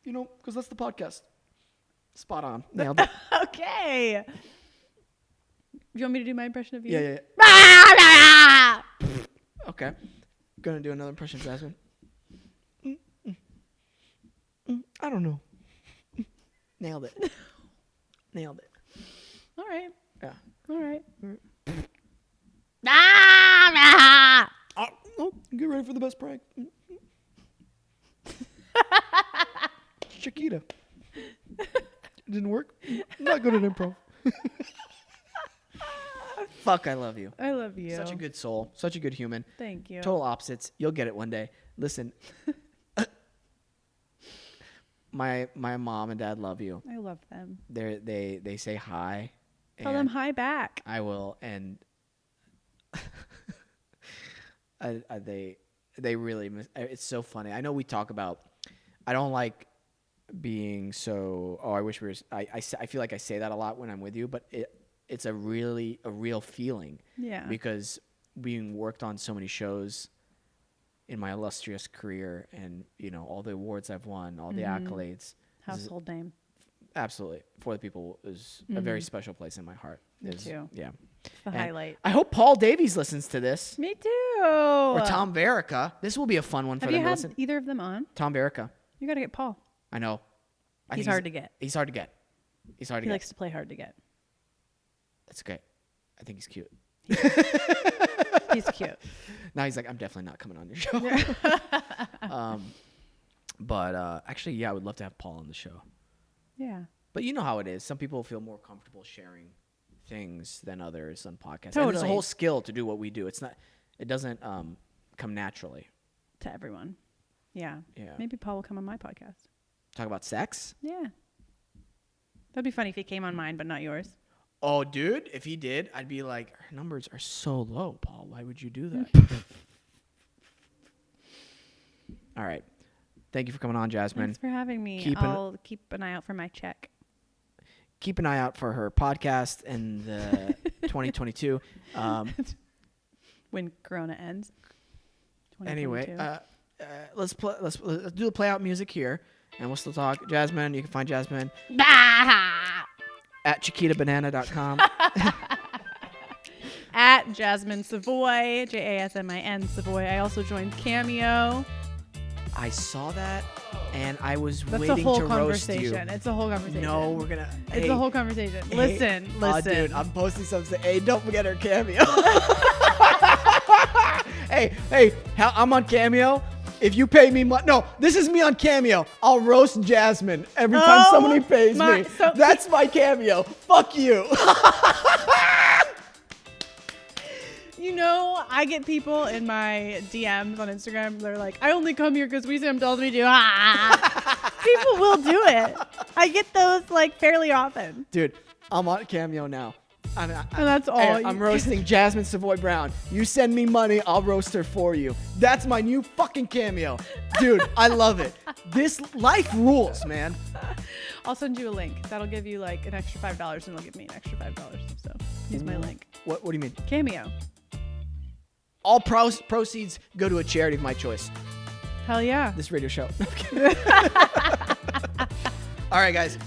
because that's the podcast. Spot on. Nailed it. Okay. You want me to do my impression of you? Yeah. Okay. Going to do another impression of Jasmine. I don't know. Nailed it. Nailed it. All right. Yeah. All right. Oh, get ready for the best prank. Chiquita. Didn't work. Not good at improv. Fuck, I love you. I love you. Such a good soul. Such a good human. Thank you. Total opposites. You'll get it one day. Listen. My mom and dad love you. I love them. They say hi. Tell them hi back. I will, and they really miss. It's so funny. I know we talk about. I don't like being so. Oh, I wish we were. I feel like I say that a lot when I'm with you, but it's a real feeling. Yeah. Because being worked on so many shows in my illustrious career, and all the awards I've won, all the accolades. Household name. Absolutely. For the people is a very special place in my heart. Me too. Yeah. It's the highlight. I hope Paul Davies listens to this. Me too. Or Tom Verica. This will be a fun one for Have them you to had listen. either of them on? Tom Verica. You got to get Paul. I know. He's hard to get. He's hard to get. He's hard to He get. likes to play hard to get. That's okay. I think he's cute. He's cute. Now he's like, I'm definitely not coming on your show. But actually, yeah, I would love to have Paul on the show. Yeah. But you know how it is. Some people feel more comfortable sharing things than others on podcasts. Totally. And it's a whole skill to do what we do. It doesn't come naturally. To everyone. Yeah. Yeah. Maybe Paul will come on my podcast. Talk about sex? Yeah. That'd be funny if he came on mine, but not yours. Oh, dude, if he did, I'd be like, her numbers are so low, Paul. Why would you do that? All right. Thank you for coming on, Jasmine. Thanks for having me. I'll keep an eye out for my check. Keep an eye out for her podcast and the 2022. When Corona ends. Anyway, 2022. let's do the play out music here, and we'll still talk. Jasmine, you can find Jasmine at chiquitabanana.com. At Jasmin Savoy, Jasmin Savoy. I also joined Cameo. I saw that, and I was That's waiting a whole to roast you. conversation. It's a whole conversation. No, we're gonna. It's a whole conversation. Listen. Dude, I'm posting something. Hey, don't forget her Cameo. hey, I'm on Cameo. If you pay me money, no, this is me on Cameo. I'll roast Jasmine every time somebody pays me. That's my Cameo. Fuck you. You know, I get people in my DMs on Instagram. They're like, I only come here because Wesam tells me to. People will do it. I get those like fairly often. Dude, I'm on Cameo now. And that's all. I'm roasting Jasmin Savoy Brown. You send me money, I'll roast her for you. That's my new fucking Cameo. Dude, I love it. This life rules, man. I'll send you a link. That'll give you like an extra $5 and it'll give me an extra $5. So use my link. What do you mean? Cameo. All proceeds go to a charity of my choice. Hell yeah. This radio show. All right, guys.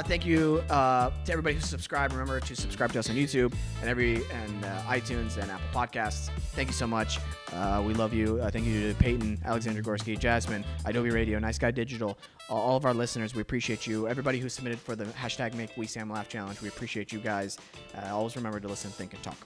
Thank you to everybody who subscribed. Remember to subscribe to us on YouTube and iTunes and Apple Podcasts. Thank you so much. We love you. Thank you to Peyton, Alexander Gorski, Jasmine, Adobe Radio, Nice Guy Digital, all of our listeners. We appreciate you. Everybody who submitted for the hashtag Make Wesam Laugh challenge. We appreciate you guys. Always remember to listen, think, and talk.